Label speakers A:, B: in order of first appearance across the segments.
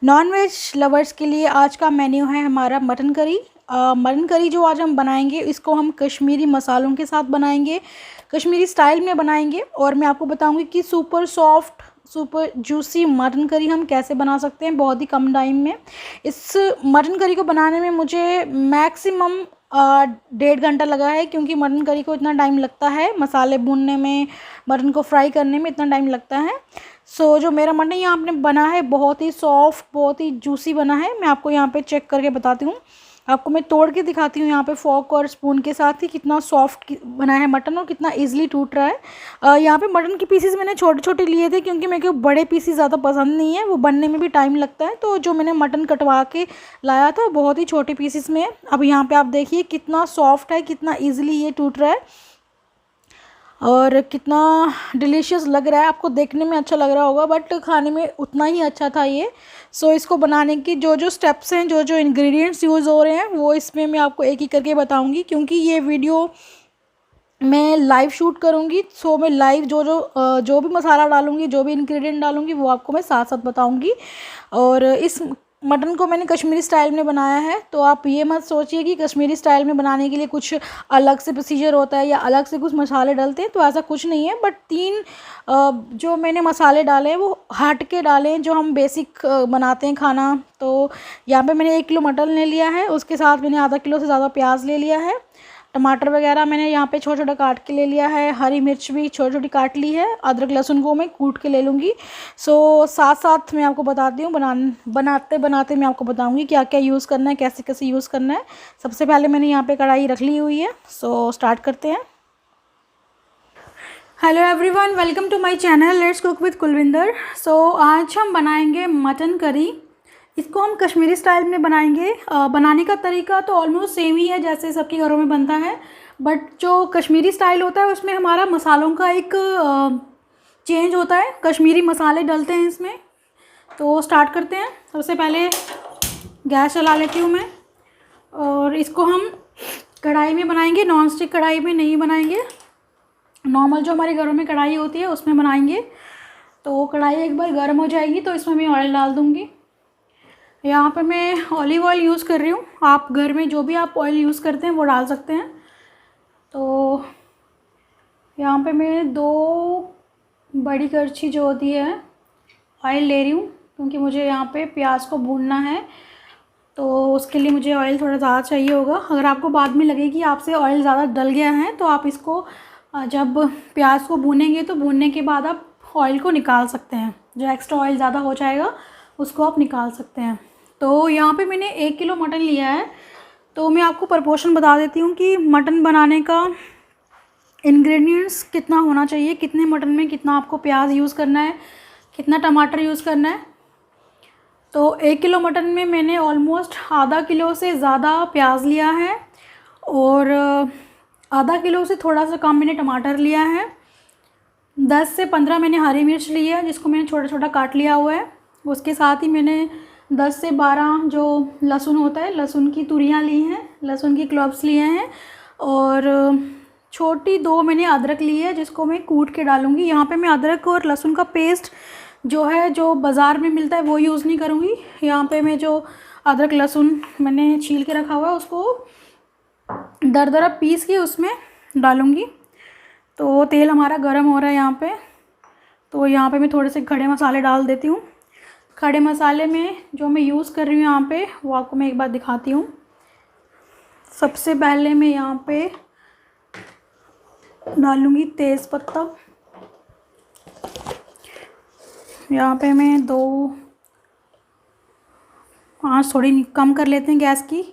A: Non veg lovers के लिए आज का मेन्यू है हमारा मटन करी। मटन करी जो आज हम बनाएंगे इसको हम कश्मीरी मसालों के साथ बनाएंगे, कश्मीरी स्टाइल में बनाएंगे। और मैं आपको बताऊंगी कि super soft super juicy mutton curry हम कैसे बना सकते हैं बहुत ही कम टाइम में। इस मटन करी को बनाने में मुझे मैक्सिमम 1.5 घंटा लगा है, क्योंकि मटन करी को इतना टाइम लगता है मसाले भूनने में, मटन को फ्राई करने में इतना टाइम लगता है। जो मेरा मटन यहाँ पे बना है बहुत ही सॉफ्ट, बहुत ही जूसी बना है। मैं आपको यहाँ पे चेक करके बताती हूँ, आपको मैं तोड़ के दिखाती हूँ यहाँ पे फोर्क और स्पून के साथ ही कितना सॉफ्ट बना है मटन और कितना इजीली टूट रहा है। यहाँ पे मटन के पीसेस मैंने छोटे छोटे लिए थे, क्योंकि मेरे को बड़े पीसेस ज़्यादा पसंद नहीं है, वो बनने में भी टाइम लगता है। तो जो मैंने मटन कटवा के लाया था बहुत ही छोटे पीसेस में। अब यहाँ पे आप देखिए कितना सॉफ्ट है, कितना ईजिली ये टूट रहा है और कितना डिलीशियस लग रहा है। आपको देखने में अच्छा लग रहा होगा बट खाने में उतना ही अच्छा था ये। इसको बनाने की जो जो स्टेप्स हैं, जो जो इंग्रेडिएंट्स यूज़ हो रहे हैं, वो इसमें मैं आपको एक एक करके बताऊंगी, क्योंकि ये वीडियो मैं लाइव शूट करूंगी। मैं लाइव जो भी मसाला डालूंगी, जो भी इंग्रेडिएंट डालूंगी, वो आपको मैं साथ साथ बताऊंगी। और इस मटन को मैंने कश्मीरी स्टाइल में बनाया है, तो आप ये मत सोचिए कि कश्मीरी स्टाइल में बनाने के लिए कुछ अलग से प्रोसीजर होता है या अलग से कुछ मसाले डालते हैं, तो ऐसा कुछ नहीं है। बट 3 जो मैंने मसाले डाले हैं वो हट के डाले हैं, जो हम बेसिक बनाते हैं खाना। तो यहाँ पे मैंने 1 किलो मटन ले लिया है, उसके साथ मैंने आधा किलो से ज़्यादा प्याज ले लिया है, टमाटर वगैरह मैंने यहाँ पे छोटा छोटा काट के ले लिया है, हरी मिर्च भी छोटी छोटी काट ली है, अदरक लहसुन को मैं कूट के ले लूँगी। साथ साथ मैं आपको बताती हूँ, बनाते बनाते मैं आपको बताऊँगी क्या क्या यूज़ करना है, कैसे कैसे यूज़ करना है। सबसे पहले मैंने यहाँ पे कढ़ाई रख ली हुई है। स्टार्ट करते हैं। Hello everyone, welcome to my channel let's cook with Kulwinder. आज हम बनाएंगे मटन करी। इसको हम कश्मीरी स्टाइल में बनाएंगे। बनाने का तरीका तो ऑलमोस्ट सेम ही है जैसे सबके घरों में बनता है, बट जो कश्मीरी स्टाइल होता है उसमें हमारा मसालों का एक चेंज होता है, कश्मीरी मसाले डलते हैं इसमें। तो स्टार्ट करते हैं। सबसे पहले गैस चला लेती हूँ मैं, और इसको हम कढ़ाई में बनाएंगे, नॉन स्टिक कढ़ाई में नहीं बनाएंगे, नॉर्मल जो हमारे घरों में कढ़ाई होती है उसमें बनाएंगे। तो कढ़ाई एक बार गर्म हो जाएगी तो इसमें मैं ऑयल डाल दूँगी। यहाँ पे मैं ऑलिव ऑयल यूज़ कर रही हूँ, आप घर में जो भी आप ऑयल यूज़ करते हैं वो डाल सकते हैं। तो यहाँ पे मैं 2 बड़ी करछी जो होती है ऑयल ले रही हूँ, क्योंकि मुझे यहाँ पे प्याज को भूनना है, तो उसके लिए मुझे ऑयल थोड़ा ज़्यादा चाहिए होगा। अगर आपको बाद में लगे कि आपसे ऑयल ज़्यादा डल गया है, तो आप इसको जब प्याज को भूनेंगे तो भूनने के बाद आप ऑयल को निकाल सकते हैं, जो एक्स्ट्रा ऑयल ज़्यादा हो जाएगा उसको आप निकाल सकते हैं। तो यहाँ पे मैंने 1 किलो मटन लिया है, तो मैं आपको प्रपोर्शन बता देती हूँ कि मटन बनाने का इंग्रेडिएंट्स कितना होना चाहिए, कितने मटन में कितना आपको प्याज यूज़ करना है, कितना टमाटर यूज़ करना है। तो 1 किलो मटन में मैंने ऑलमोस्ट आधा किलो से ज़्यादा प्याज लिया है, और आधा किलो से थोड़ा सा कम मैंने टमाटर लिया है। 10 से 15 मैंने हरी मिर्च ली है, जिसको मैंने छोटा छोटा काट लिया हुआ है। उसके साथ ही मैंने 10 से 12 जो लहसुन होता है, लहसुन की तुरियाँ ली हैं, लहसुन की क्लब्स लिए हैं, और छोटी 2 मैंने अदरक ली है, जिसको मैं कूट के डालूँगी। यहाँ पे मैं अदरक और लहसुन का पेस्ट जो है, जो बाज़ार में मिलता है, वो यूज़ नहीं करूँगी। यहाँ पे मैं जो अदरक लहसुन मैंने छील के रखा हुआ है उसको दरदरा पीस के उसमें डालूँगी। तो तेल हमारा गर्म हो रहा है यहाँ पे, तो यहाँ पे मैं थोड़े से खड़े मसाले डाल देती हूँ। खड़े मसाले में जो मैं यूज़ कर रही हूँ यहाँ पे, वो आपको मैं एक बार दिखाती हूँ। सबसे पहले मैं यहाँ पे डालूँगी तेज़ पत्ता। यहाँ पे मैं 2 आँच थोड़ी कम कर लेते हैं गैस की।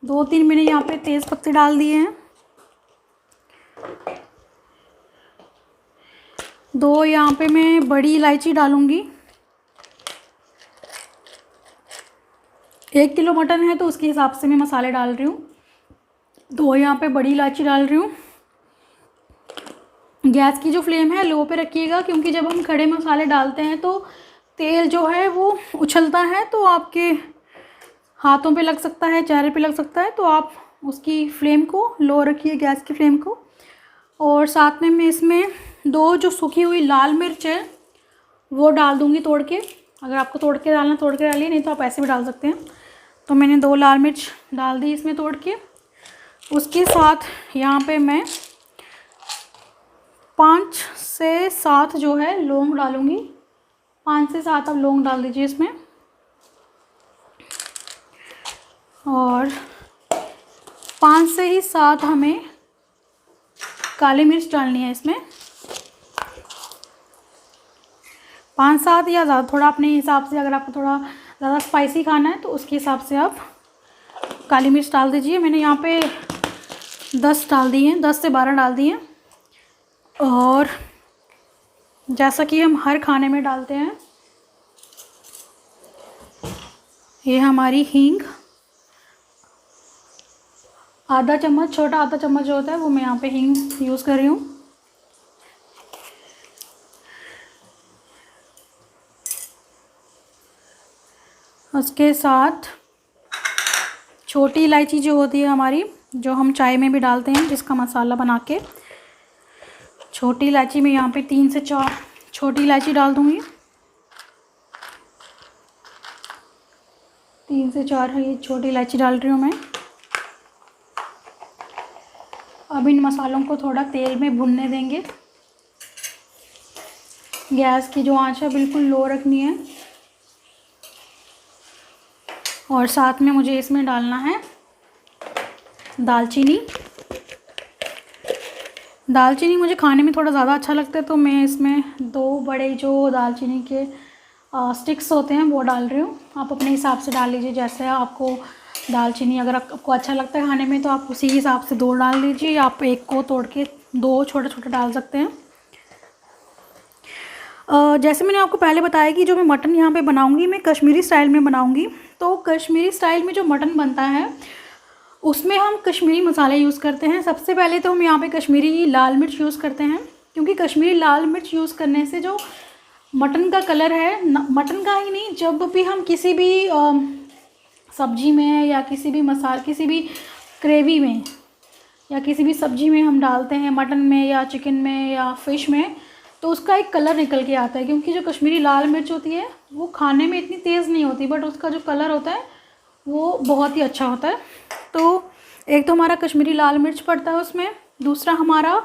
A: 2-3 मैंने यहाँ पे तेज़ पत्ते डाल दिए हैं। 2 यहाँ पे मैं बड़ी इलायची डालूँगी। 1 किलो मटन है तो उसके हिसाब से मैं मसाले डाल रही हूँ। 2 यहाँ पे बड़ी इलायची डाल रही हूँ। गैस की जो फ्लेम है लो पे रखिएगा, क्योंकि जब हम खड़े मसाले डालते हैं तो तेल जो है वो उछलता है, तो आपके हाथों पे लग सकता है, चेहरे पे लग सकता है। तो आप उसकी फ्लेम को लो रखिए, गैस की फ्लेम को। और साथ में मैं इसमें 2 जो सूखी हुई लाल मिर्च है वो डाल दूँगी तोड़ के। अगर आपको तोड़ के डालना तोड़ के डालिए, नहीं तो आप ऐसे भी डाल सकते हैं। तो मैंने 2 लाल मिर्च डाल दी इसमें तोड़ के। उसके साथ यहाँ पे मैं 5 से 7 जो है लौंग डालूँगी। 5 से 7 आप लौंग डाल दीजिए इसमें। और 5 से ही 7 हमें काली मिर्च डालनी है इसमें। 5-7 या ज़्यादा, थोड़ा अपने हिसाब से, अगर आपको थोड़ा ज़्यादा स्पाइसी खाना है तो उसके हिसाब से आप काली मिर्च डाल दीजिए। मैंने यहाँ पे 10 डाल दी हैं, 10 से 12 डाल दी हैं। और जैसा कि हम हर खाने में डालते हैं, ये हमारी हींग, आधा चम्मच, छोटा आधा चम्मच जो होता है वो मैं यहाँ पे हींग यूज़ कर रही हूँ। उसके साथ छोटी इलायची जो होती है हमारी, जो हम चाय में भी डालते हैं जिसका मसाला बना के, छोटी इलायची में यहाँ पे 3 से 4 छोटी इलायची डाल दूँगी। 3 से 4 ये छोटी इलायची डाल रही हूँ मैं। अब इन मसालों को थोड़ा तेल में भुनने देंगे। गैस की जो आंच है बिल्कुल लो रखनी है। और साथ में मुझे इसमें डालना है दालचीनी। दालचीनी मुझे खाने में थोड़ा ज़्यादा अच्छा लगता है, तो मैं इसमें 2 बड़े जो दालचीनी के स्टिक्स होते हैं वो डाल रही हूँ। आप अपने हिसाब से डाल लीजिए, जैसे आपको दालचीनी अगर आपको अच्छा लगता है खाने में तो आप उसी हिसाब से 2 डाल लीजिए, या आप एक को तोड़ के 2 छोटे छोटे डाल सकते हैं। जैसे मैंने आपको पहले बताया कि जो मैं मटन यहाँ पे बनाऊँगी मैं कश्मीरी स्टाइल में बनाऊँगी। तो कश्मीरी स्टाइल में जो मटन बनता है उसमें हम कश्मीरी मसाले यूज़ करते हैं। सबसे पहले तो हम यहाँ पे कश्मीरी लाल मिर्च यूज़ करते हैं, क्योंकि कश्मीरी लाल मिर्च यूज़ करने से जो मटन का कलर है, मटन का ही नहीं, जब भी हम किसी भी सब्जी में या किसी भी किसी भी ग्रेवी में या किसी भी सब्जी में हम डालते हैं, मटन में या चिकन में या फ़िश में, तो उसका एक कलर निकल के आता है। क्योंकि जो कश्मीरी लाल मिर्च होती है वो खाने में इतनी तेज़ नहीं होती, बट उसका जो कलर होता है वो बहुत ही अच्छा होता है। तो एक तो हमारा कश्मीरी लाल मिर्च पड़ता है उसमें, दूसरा हमारा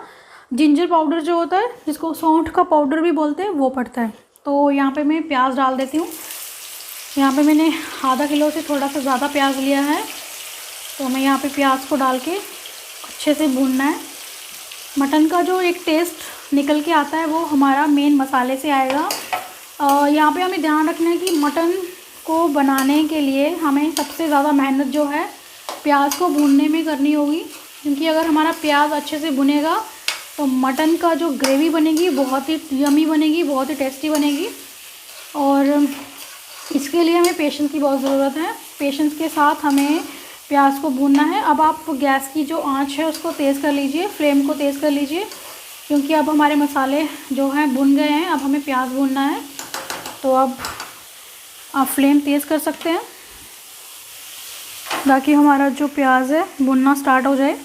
A: जिंजर पाउडर जो होता है, जिसको सौंठ का पाउडर भी बोलते हैं, वो पड़ता है। तो यहाँ पे मैं प्याज डाल देती हूँ। यहाँ पे मैंने आधा किलो से थोड़ा सा ज़्यादा प्याज लिया है, तो मैं यहाँ पे प्याज को डाल के अच्छे से भूनना है। मटन का जो एक टेस्ट निकल के आता है वो हमारा मेन मसाले से आएगा। यहाँ पे हमें ध्यान रखना है कि मटन को बनाने के लिए हमें सबसे ज़्यादा मेहनत जो है प्याज को भूनने में करनी होगी, क्योंकि अगर हमारा प्याज अच्छे से भुनेगा तो मटन का जो ग्रेवी बनेगी बहुत ही यमी बनेगी, बहुत ही टेस्टी बनेगी। और इसके लिए हमें पेशेंस की बहुत ज़रूरत है। पेशेंस के साथ हमें प्याज को भूनना है। अब आप गैस की जो आंच है उसको तेज़ कर लीजिए, फ्लेम को तेज़ कर लीजिए, क्योंकि अब हमारे मसाले जो हैं भुन गए हैं। अब हमें प्याज भूनना है, तो अब आप फ्लेम तेज़ कर सकते हैं ताकि हमारा जो प्याज है भुनना स्टार्ट हो जाए।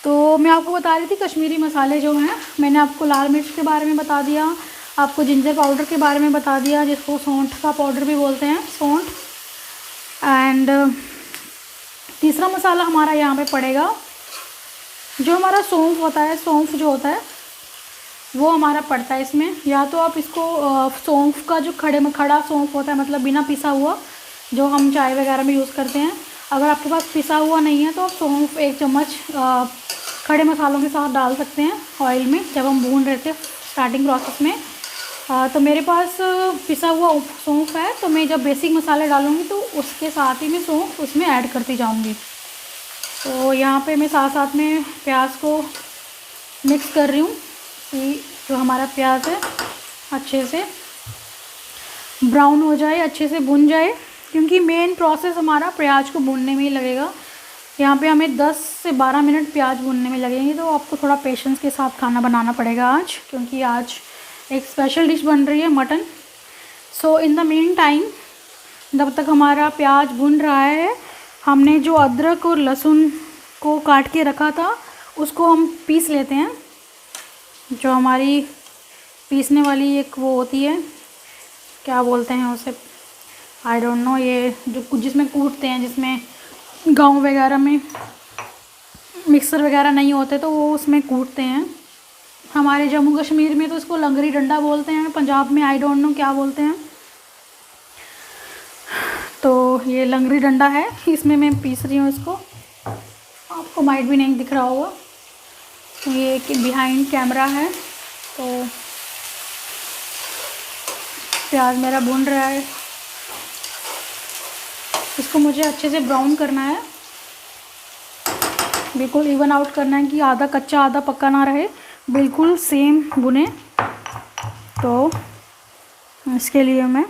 A: तो मैं आपको बता रही थी कश्मीरी मसाले जो हैं, मैंने आपको लाल मिर्च के बारे में बता दिया, आपको जिंजर पाउडर के बारे में बता दिया, जिसको सौंठ का पाउडर भी बोलते हैं, सौंठ। एंड तीसरा मसाला हमारा यहाँ पे पड़ेगा, जो हमारा सौंफ होता है, सौंफ जो होता है वो हमारा पड़ता है इसमें। या तो आप इसको सौंफ का जो खड़ा सौंफ होता है, मतलब बिना पिसा हुआ, जो हम चाय वगैरह में यूज़ करते हैं, अगर आपके पास पिसा हुआ नहीं है तो आप सौंफ 1 चम्मच खड़े मसालों के साथ डाल सकते हैं ऑयल में, जब हम भून रहे थे स्टार्टिंग प्रोसेस में। तो मेरे पास पिसा हुआ सौंफ है, तो मैं जब बेसिक मसाले डालूँगी तो उसके साथ ही मैं सौंफ उसमें ऐड करती जाऊँगी। तो यहाँ पे मैं साथ साथ में प्याज को मिक्स कर रही हूँ कि जो हमारा प्याज है अच्छे से ब्राउन हो जाए, अच्छे से भुन जाए, क्योंकि मेन प्रोसेस हमारा प्याज को भूनने में ही लगेगा। यहाँ पे हमें 10 से 12 मिनट प्याज भूनने में लगेंगे। तो आपको थोड़ा पेशेंस के साथ खाना बनाना पड़ेगा आज, क्योंकि आज एक स्पेशल डिश बन रही है mutton. So in the main time, जब तक हमारा प्याज भुन रहा है, हमने जो अदरक और लहसुन को काट के रखा था उसको हम पीस लेते हैं। जो हमारी पीसने वाली एक वो होती है क्या बोलते हैं उसे, आई डोंट नो, ये जो जिसमें कूटते हैं, जिसमें गांव वगैरह में मिक्सर वगैरह नहीं होते तो वो उसमें कूटते हैं। हमारे जम्मू कश्मीर में तो इसको लंगरी डंडा बोलते हैं, पंजाब में आई डोंट नो क्या बोलते हैं। तो ये लंगरी डंडा है, इसमें मैं पीस रही हूँ इसको। आपको माइट भी नहीं दिख रहा होगा, तो ये कि बिहाइंड कैमरा है। तो प्याज मेरा भून रहा है, इसको मुझे अच्छे से ब्राउन करना है, बिल्कुल इवन आउट करना है कि आधा कच्चा आधा पक्का ना रहे, बिल्कुल सेम भुने। तो इसके लिए मैं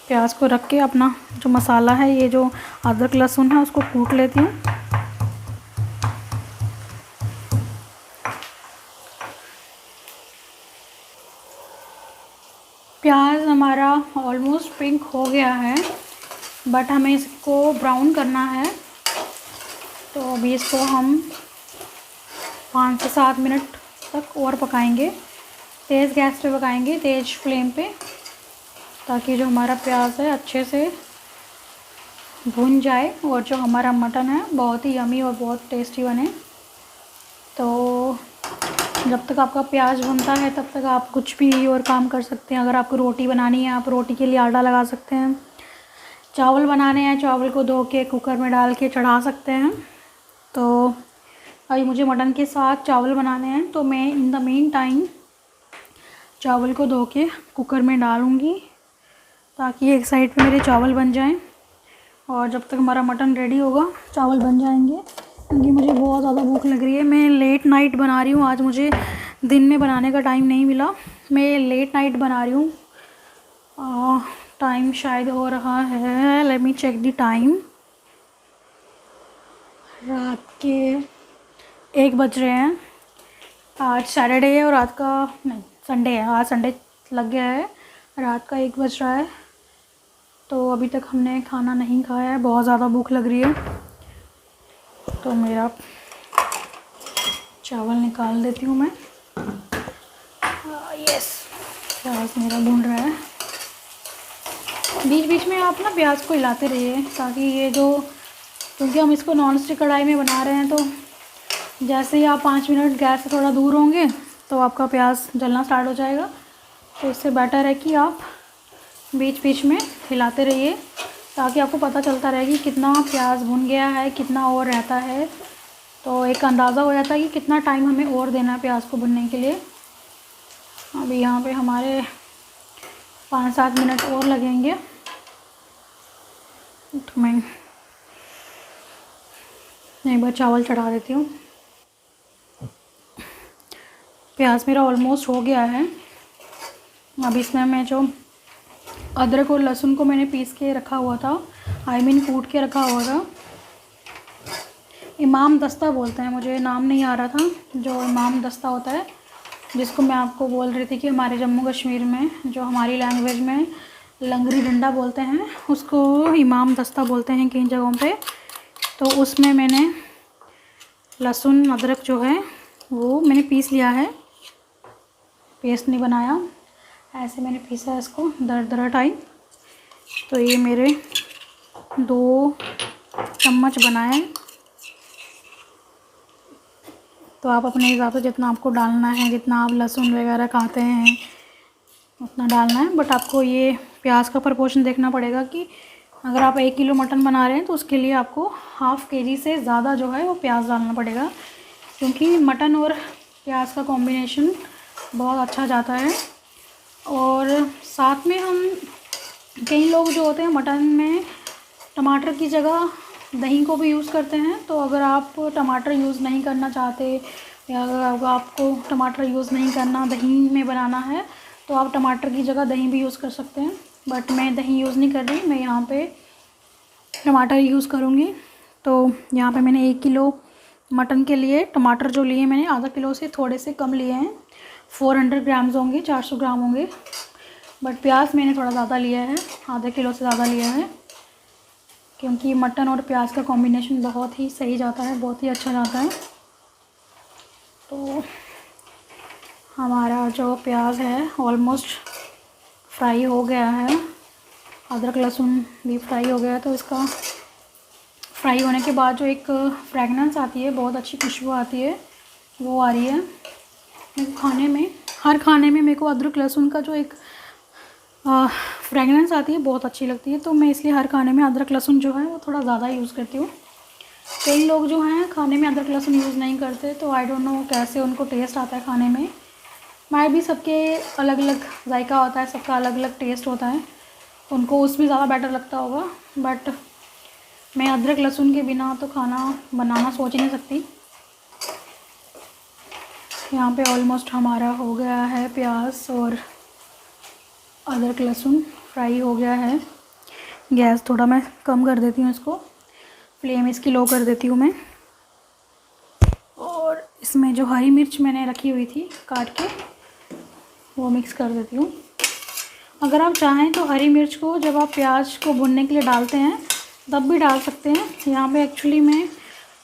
A: प्याज को रख के अपना जो मसाला है, ये जो अदरक लहसुन है, उसको कूट लेती हूँ। प्याज हमारा ऑलमोस्ट पिंक हो गया है, बट हमें इसको ब्राउन करना है। तो अभी इसको हम 5 से 7 मिनट तक और पकाएंगे, तेज़ गैस पे पकाएंगे, तेज़ फ्लेम पे, ताकि जो हमारा प्याज है अच्छे से भुन जाए और जो हमारा मटन है बहुत ही यमी और बहुत टेस्टी बने। तो जब तक आपका प्याज भुनता है तब तक आप कुछ भी और काम कर सकते हैं। अगर आपको रोटी बनानी है, आप रोटी के लिए आटा लगा सकते हैं। चावल बनाने हैं, चावल को धो के कुकर में डाल के चढ़ा सकते हैं। तो अभी मुझे मटन के साथ चावल बनाने हैं, तो मैं इन द मेन टाइम चावल को धो के कुकर में डालूँगी, ताकि एक साइड पे मेरे चावल बन जाएं। और जब तक हमारा मटन रेडी होगा चावल बन जाएंगे, क्योंकि मुझे बहुत ज़्यादा भूख लग रही है। मैं लेट नाइट बना रही हूँ आज, मुझे दिन में बनाने का टाइम नहीं मिला, मैं लेट नाइट बना रही हूँ। टाइम शायद हो रहा है, let me check the time, रात के 1 बज रहे हैं। आज सैटरडे है और रात का नहीं, संडे है, आज संडे लग गया है, रात का 1 बज रहा है। तो अभी तक हमने खाना नहीं खाया है, बहुत ज़्यादा भूख लग रही है। तो मेरा चावल निकाल देती हूँ मैं। यस, प्याज मेरा भून रहा है। बीच बीच में आप ना प्याज को हिलाते रहिए, ताकि ये जो, क्योंकि हम इसको नॉन स्टिक कढ़ाई में बना रहे हैं, तो जैसे ही आप 5 मिनट गैस से थोड़ा दूर होंगे तो आपका प्याज जलना स्टार्ट हो जाएगा। तो इससे बेटर है कि आप बीच बीच में हिलाते रहिए, ताकि आपको पता चलता रहे कि कितना प्याज भुन गया है, कितना और रहता है। तो एक अंदाज़ा हो जाता है कि कितना टाइम हमें और देना है प्याज को भुनने के लिए। अभी यहाँ पे हमारे 5-7 मिनट और लगेंगे। तो मैं एक बार चावल चढ़ा देती हूँ। प्याज मेरा ऑलमोस्ट हो गया है। अब इसमें मैं जो अदरक और लहसुन को मैंने पीस के रखा हुआ था, आई मीन कूट के रखा हुआ था, इमाम दस्ता बोलते हैं, मुझे नाम नहीं आ रहा था, जो इमाम दस्ता होता है, जिसको मैं आपको बोल रही थी कि हमारे जम्मू कश्मीर में जो हमारी लैंग्वेज में लंगरी डंडा बोलते हैं, उसको इमाम दस्ता बोलते हैं कई जगहों पे। तो उसमें मैंने लहसुन अदरक जो है वो मैंने पीस लिया है, पेस्ट नहीं बनाया, ऐसे मैंने पीसा है इसको दरदरा टाइप। तो ये मेरे 2 चम्मच बनाए। तो आप अपने हिसाब से जितना आपको डालना है, जितना आप लहसुन वगैरह खाते हैं उतना डालना है। बट आपको ये प्याज का प्रपोर्शन देखना पड़ेगा कि अगर आप 1 किलो मटन बना रहे हैं तो उसके लिए आपको ½ kg से ज़्यादा जो है वो प्याज डालना पड़ेगा, क्योंकि मटन और प्याज का कॉम्बिनेशन बहुत अच्छा जाता है। और साथ में हम कई लोग जो होते हैं मटन में टमाटर की जगह दही को भी यूज़ करते हैं। तो अगर आप टमाटर यूज़ नहीं करना चाहते, या अगर आपको टमाटर यूज़ नहीं करना, दही में बनाना है, तो आप टमाटर की जगह दही भी यूज़ कर सकते हैं। बट मैं दही यूज़ नहीं कर रही, मैं यहाँ पे टमाटर यूज़ करूँगी। तो यहाँ पे मैंने 1 किलो मटन के लिए टमाटर जो लिए मैंने ½ किलो से थोड़े से कम लिए हैं, 400 ग्राम्स होंगे, 400 ग्राम होंगे। बट प्याज मैंने थोड़ा ज़्यादा लिया है, ½ किलो से ज़्यादा लिया है, क्योंकि मटन और प्याज का कॉम्बिनेशन बहुत ही सही जाता है, बहुत ही अच्छा जाता है। तो हमारा जो प्याज है ऑलमोस्ट फ्राई हो गया है, अदरक लहसुन भी फ्राई हो गया है। तो इसका फ्राई होने के बाद जो एक फ्रेगनेंस आती है, बहुत अच्छी खुशबू आती है, वो आ रही है। मेरे को खाने में, हर खाने में मेरे को अदरक लहसुन का जो एक फ्रेगनेंस आती है बहुत अच्छी लगती है। तो मैं इसलिए हर खाने में अदरक लहसुन जो है वो थोड़ा ज़्यादा यूज़ करती हूँ। कई लोग जो हैं खाने में अदरक लहसुन यूज़ नहीं करते, तो आई डोंट नो कैसे उनको टेस्ट आता है खाने में। मैं भी, सबके अलग अलग जायका होता है, सबका अलग अलग टेस्ट होता है, उनको उसमें ज़्यादा बेटर लगता होगा। बट मैं अदरक लहसुन के बिना तो खाना बनाना सोच ही नहीं सकती। यहाँ पे ऑलमोस्ट हमारा हो गया है प्याज और अदरक लहसुन फ्राई हो गया है। गैस थोड़ा मैं कम कर देती हूँ, इसको फ्लेम इसकी लो कर देती हूँ मैं। और इसमें जो हरी मिर्च मैंने रखी हुई थी काट के, वो मिक्स कर देती हूँ। अगर आप चाहें तो हरी मिर्च को जब आप प्याज को भुनने के लिए डालते हैं तब भी डाल सकते हैं। यहाँ पे एक्चुअली मैं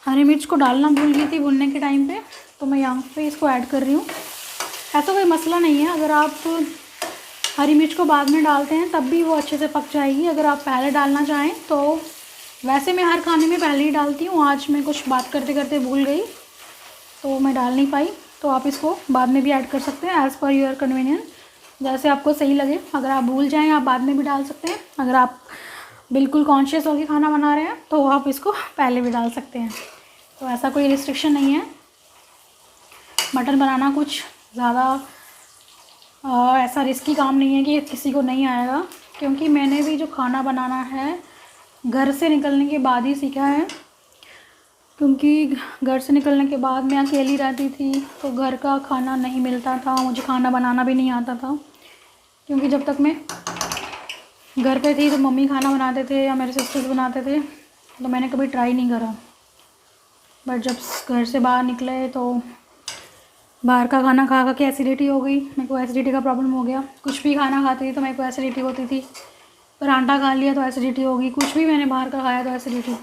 A: हरी मिर्च को डालना भूल गई थी भुनने के टाइम पे, तो मैं यहाँ पे इसको ऐड कर रही हूँ। ऐसा कोई मसला नहीं है, अगर आप हरी मिर्च को बाद में डालते हैं तब भी वो अच्छे से पक जाएगी। अगर आप पहले डालना चाहें तो, वैसे मैं हर खाने में पहले ही डालती हूँ, आज मैं कुछ बात करते करते भूल गई तो मैं डाल नहीं पाई। तो आप इसको बाद में भी ऐड कर सकते हैं, एज़ पर योर कन्वीनियंस, जैसे आपको सही लगे। अगर आप भूल जाएं आप बाद में भी डाल सकते हैं। अगर आप बिल्कुल कॉन्शियस होकर खाना बना रहे हैं तो आप इसको पहले भी डाल सकते हैं, तो ऐसा कोई रिस्ट्रिक्शन नहीं है। मटन बनाना कुछ ज़्यादा ऐसा रिस्की काम नहीं है कि किसी को नहीं आएगा, क्योंकि मैंने भी जो खाना बनाना है घर से निकलने के बाद ही सीखा है। क्योंकि घर से निकलने के बाद मैं अकेली रहती थी तो घर का खाना नहीं मिलता था, मुझे खाना बनाना भी नहीं आता था। क्योंकि जब तक मैं घर पे थी तो मम्मी खाना बनाते थे या मेरे सिस्टर्स बनाते थे, तो मैंने कभी ट्राई नहीं करा। बट जब घर से बाहर निकले तो बाहर का खाना खा खा के एसिडिटी हो गई, मेरे को एसिडिटी का प्रॉब्लम हो गया। कुछ भी खाना खाती थी तो मेरे को एसिडिटी होती थी, परांठा खा लिया तो एसिडिटी होगी, कुछ भी मैंने बाहर का खाया तो एसिडिटी।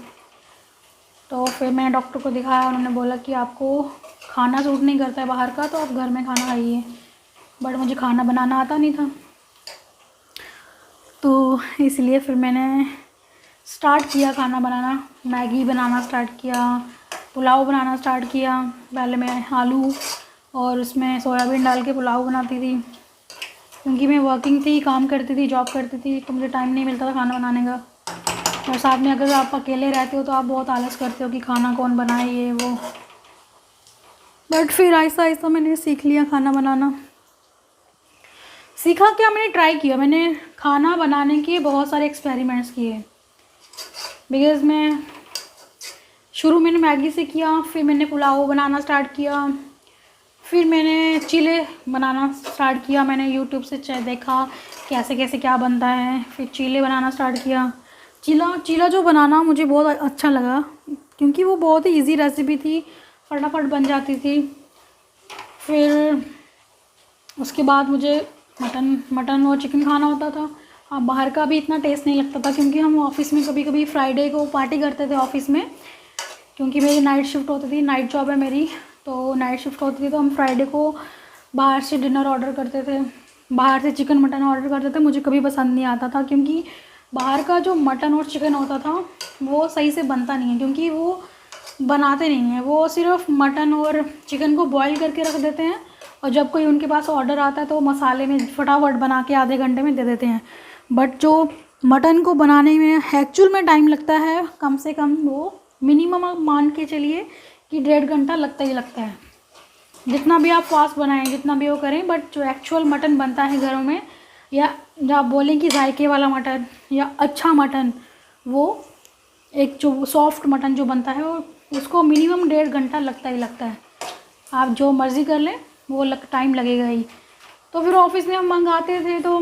A: तो फिर मैंने डॉक्टर को दिखाया, उन्होंने बोला कि आपको खाना सूट नहीं करता है बाहर का, तो आप घर में खाना खाइए। बट मुझे खाना बनाना आता नहीं था, तो इसलिए फिर मैंने स्टार्ट किया खाना बनाना। मैगी बनाना स्टार्ट किया, पुलाव बनाना स्टार्ट किया। पहले मैं आलू और उसमें सोयाबीन डाल के पुलाव बनाती थी, क्योंकि मैं वर्किंग थी, काम करती थी, जॉब करती थी, तो मुझे टाइम नहीं मिलता था खाना बनाने का। और साथ में अगर आप अकेले रहते हो तो आप बहुत आलस करते हो कि खाना कौन बनाए ये वो। बट फिर आहिस्ता आहिस्ता मैंने सीख लिया खाना बनाना। सीखा क्या, मैंने ट्राई किया, मैंने खाना बनाने के बहुत सारे एक्सपेरिमेंट्स किए। बिकॉज़ मैं शुरू मैंने मैगी से किया, फिर मैंने पुलाव बनाना स्टार्ट किया, फिर मैंने चीले बनाना स्टार्ट किया। मैंने यूट्यूब से देखा कैसे कैसे क्या बनता है, फिर चीले बनाना स्टार्ट किया। चीला जो बनाना मुझे बहुत अच्छा लगा, क्योंकि वो बहुत ही इजी रेसिपी थी, फटाफट बन जाती थी। फिर उसके बाद मुझे मटन और चिकन खाना होता था। हाँ, बाहर का भी इतना टेस्ट नहीं लगता था, क्योंकि हम ऑफ़िस में कभी कभी फ्राइडे को पार्टी करते थे ऑफ़िस में, क्योंकि मेरी नाइट शिफ्ट होती थी, नाइट जॉब है मेरी, तो नाइट शिफ्ट होती थी तो हम फ्राइडे को बाहर से डिनर ऑर्डर करते थे, बाहर से चिकन मटन ऑर्डर करते थे। मुझे कभी पसंद नहीं आता था, क्योंकि बाहर का जो मटन और चिकन होता था वो सही से बनता नहीं है, क्योंकि वो बनाते नहीं हैं, वो सिर्फ मटन और चिकन को बॉईल करके रख देते हैं, और जब कोई उनके पास ऑर्डर आता है तो मसाले में फटाफट बना के आधे घंटे में दे देते हैं। बट जो मटन को बनाने में एक्चुअल में टाइम लगता है, कम से कम वो मिनिमम आप मान के चलिए कि 1.5 घंटा लगता ही लगता है। जितना भी आप फास्ट बनाएं, जितना भी वो करें, बट जो एक्चुअल मटन बनता है घरों में, या जब आप बोलें कि जायके वाला मटन या अच्छा मटन, वो एक जो सॉफ्ट मटन जो बनता है वो, उसको मिनिमम 1.5 घंटा लगता ही लगता है। आप जो मर्ज़ी कर लें वो टाइम लगेगा ही। तो फिर ऑफिस में हम मंगाते थे तो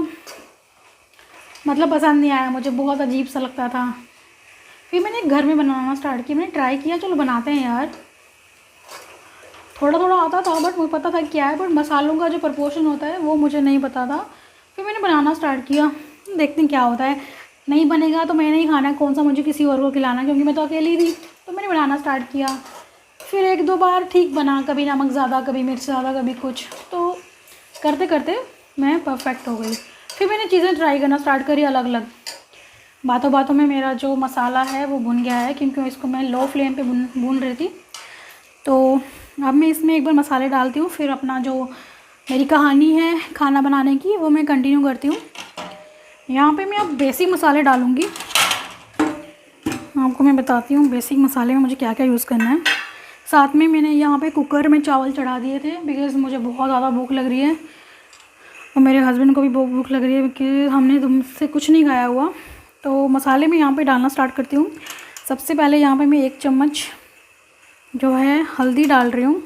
A: मतलब पसंद नहीं आया मुझे, बहुत अजीब सा लगता था। फिर मैंने घर में बनाना स्टार्ट किया, मैंने ट्राई किया चलो बनाते हैं यार। थोड़ा थोड़ा आता था, बट मुझे पता था क्या है, बट मसालों का जो प्रपोर्शन होता है वो मुझे नहीं पता था। फिर मैंने बनाना स्टार्ट किया, देखते हैं क्या होता है। नहीं बनेगा तो मैंने ही खाना है, कौन सा मुझे किसी और को खिलाना, क्योंकि मैं तो अकेली थी। तो मैंने बनाना स्टार्ट किया, फिर 1-2 बार ठीक बना, कभी नमक ज़्यादा, कभी मिर्च ज़्यादा, कभी कुछ, तो करते करते मैं परफेक्ट हो गई। फिर मैंने चीज़ें ट्राई करना स्टार्ट करी अलग अलग। बातों बातों में मेरा जो मसाला है वो भुन गया है, क्योंकि इसको मैं लो फ्लेम पे भून रही थी। तो अब मैं इसमें एक बार मसाले डालती हूँ, फिर अपना जो मेरी कहानी है खाना बनाने की वो मैं कंटिन्यू करती हूँ। यहाँ पे मैं अब बेसिक मसाले डालूँगी। आपको मैं बताती हूँ बेसिक मसाले में मुझे क्या क्या यूज़ करना है। साथ में मैंने यहाँ पे कुकर में चावल चढ़ा दिए थे, बिकॉज़ मुझे बहुत ज़्यादा भूख लग रही है और मेरे हस्बैंड को भी बहुत भूख लग रही है, क्योंकि हमने तुमसे कुछ नहीं खाया हुआ। तो मसाले मैं यहाँ पे डालना स्टार्ट करती हूँ। सबसे पहले यहाँ पे मैं 1 चम्मच जो है हल्दी डाल रही हूँ।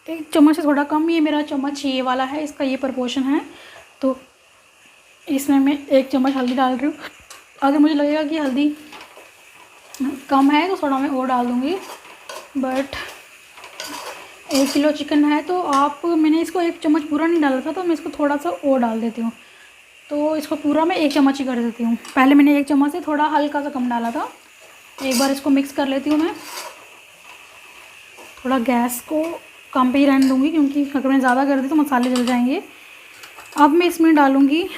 A: 1 चम्मच से थोड़ा कम, ये मेरा चम्मच ये वाला है, इसका ये प्रपोर्शन है। तो इसमें मैं 1 चम्मच हल्दी डाल रही हूँ। अगर मुझे लगेगा कि हल्दी कम है तो थोड़ा मैं और डाल दूँगी, बट 1 किलो चिकन है तो मैंने इसको 1 चम्मच पूरा नहीं डाला था, तो मैं इसको थोड़ा सा और डाल देती हूँ। तो इसको पूरा मैं 1 चम्मच ही कर देती हूँ। पहले मैंने 1 चम्मच से थोड़ा हल्का सा कम डाला था। एक बार इसको मिक्स कर लेती हूँ मैं। थोड़ा गैस को कम पे ही रहने दूँगी, क्योंकि अगर मैं ज़्यादा कर दी तो मसाले जल जाएंगे। अब मैं इसमें डालूँगी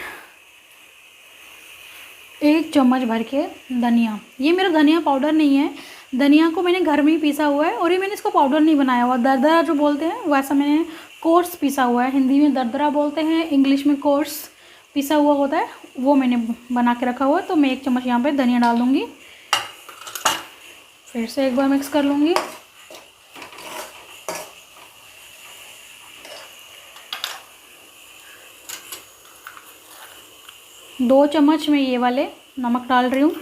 A: 1 चम्मच भर के धनिया। ये मेरा धनिया पाउडर नहीं है, धनिया को मैंने घर में ही पीसा हुआ है, और ये मैंने इसको पाउडर नहीं बनाया हुआ। दरदरा जो बोलते हैं वैसा मैंने कोर्स पीसा हुआ है। हिंदी में दरदरा बोलते हैं, इंग्लिश में कोर्स पिसा हुआ होता है, वो मैंने बना के रखा हुआ है। तो मैं 1 चम्मच यहाँ पे धनिया डाल दूँगी। फिर से एक बार मिक्स कर लूँगी। दो चम्मच मैं ये वाले नमक डाल रही हूँ।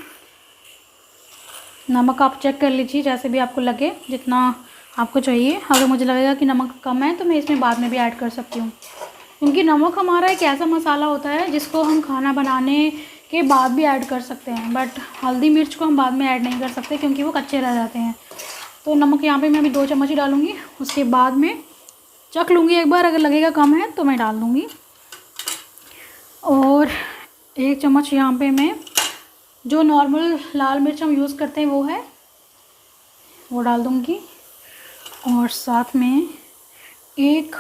A: नमक आप चेक कर लीजिए, जैसे भी आपको लगे, जितना आपको चाहिए। अगर मुझे लगेगा कि नमक कम है तो मैं इसमें बाद में भी ऐड कर सकती हूँ, क्योंकि नमक हमारा एक ऐसा मसाला होता है जिसको हम खाना बनाने के बाद भी ऐड कर सकते हैं, बट हल्दी मिर्च को हम बाद में ऐड नहीं कर सकते, क्योंकि वो कच्चे रह जाते हैं। तो नमक यहाँ पे मैं अभी 2 चम्मच ही डालूँगी। उसके बाद में चख लूँगी एक बार, अगर लगेगा कम है तो मैं डाल दूँगी। और 1 चम्मच यहाँ पे मैं जो नॉर्मल लाल मिर्च हम यूज़ करते हैं वो डाल दूँगी। और साथ में 1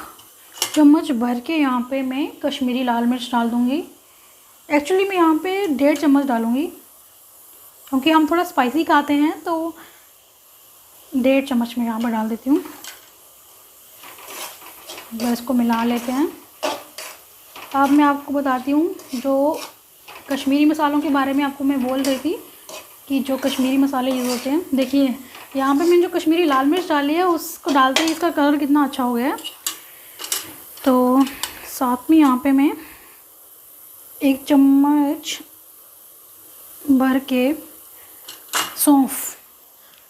A: चम्मच भर के यहाँ पे मैं कश्मीरी लाल मिर्च डाल दूँगी। एक्चुअली मैं यहाँ पे 1.5 चम्मच डालूँगी, क्योंकि हम थोड़ा स्पाइसी खाते हैं, तो 1.5 चम्मच मैं यहाँ पर डाल देती हूँ। बस इसको मिला लेते हैं। अब मैं आपको बताती हूँ, जो कश्मीरी मसालों के बारे में आपको मैं बोल रही थी कि जो कश्मीरी मसाले यूज़ होते हैं। देखिए यहाँ पे मैंने जो कश्मीरी लाल मिर्च डाली है, उसको डालते ही इसका कलर कितना अच्छा हो गया है। तो साथ में यहाँ पे मैं 1 चम्मच भर के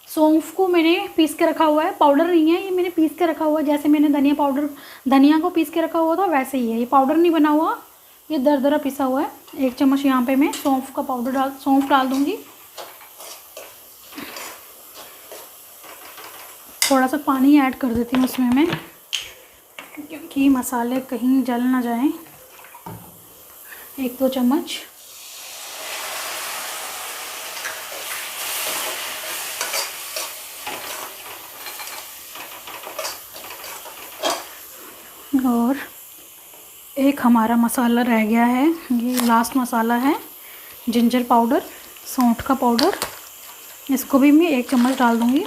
A: सौंफ को मैंने पीस के रखा हुआ है। पाउडर नहीं है ये, मैंने पीस के रखा हुआ है। जैसे मैंने धनिया को पीस के रखा हुआ था वैसे ही है, ये पाउडर नहीं बना हुआ, ये दरदरा पिसा हुआ है। 1 चम्मच यहाँ पे मैं सौंफ डाल दूँगी। थोड़ा सा पानी ऐड कर देती हूँ इसमें मैं, क्योंकि मसाले कहीं जल ना जाएं। 1-2 चम्मच। और एक हमारा मसाला रह गया है, ये लास्ट मसाला है, जिंजर पाउडर, सौंठ का पाउडर। इसको भी मैं 1 चम्मच डाल दूँगी।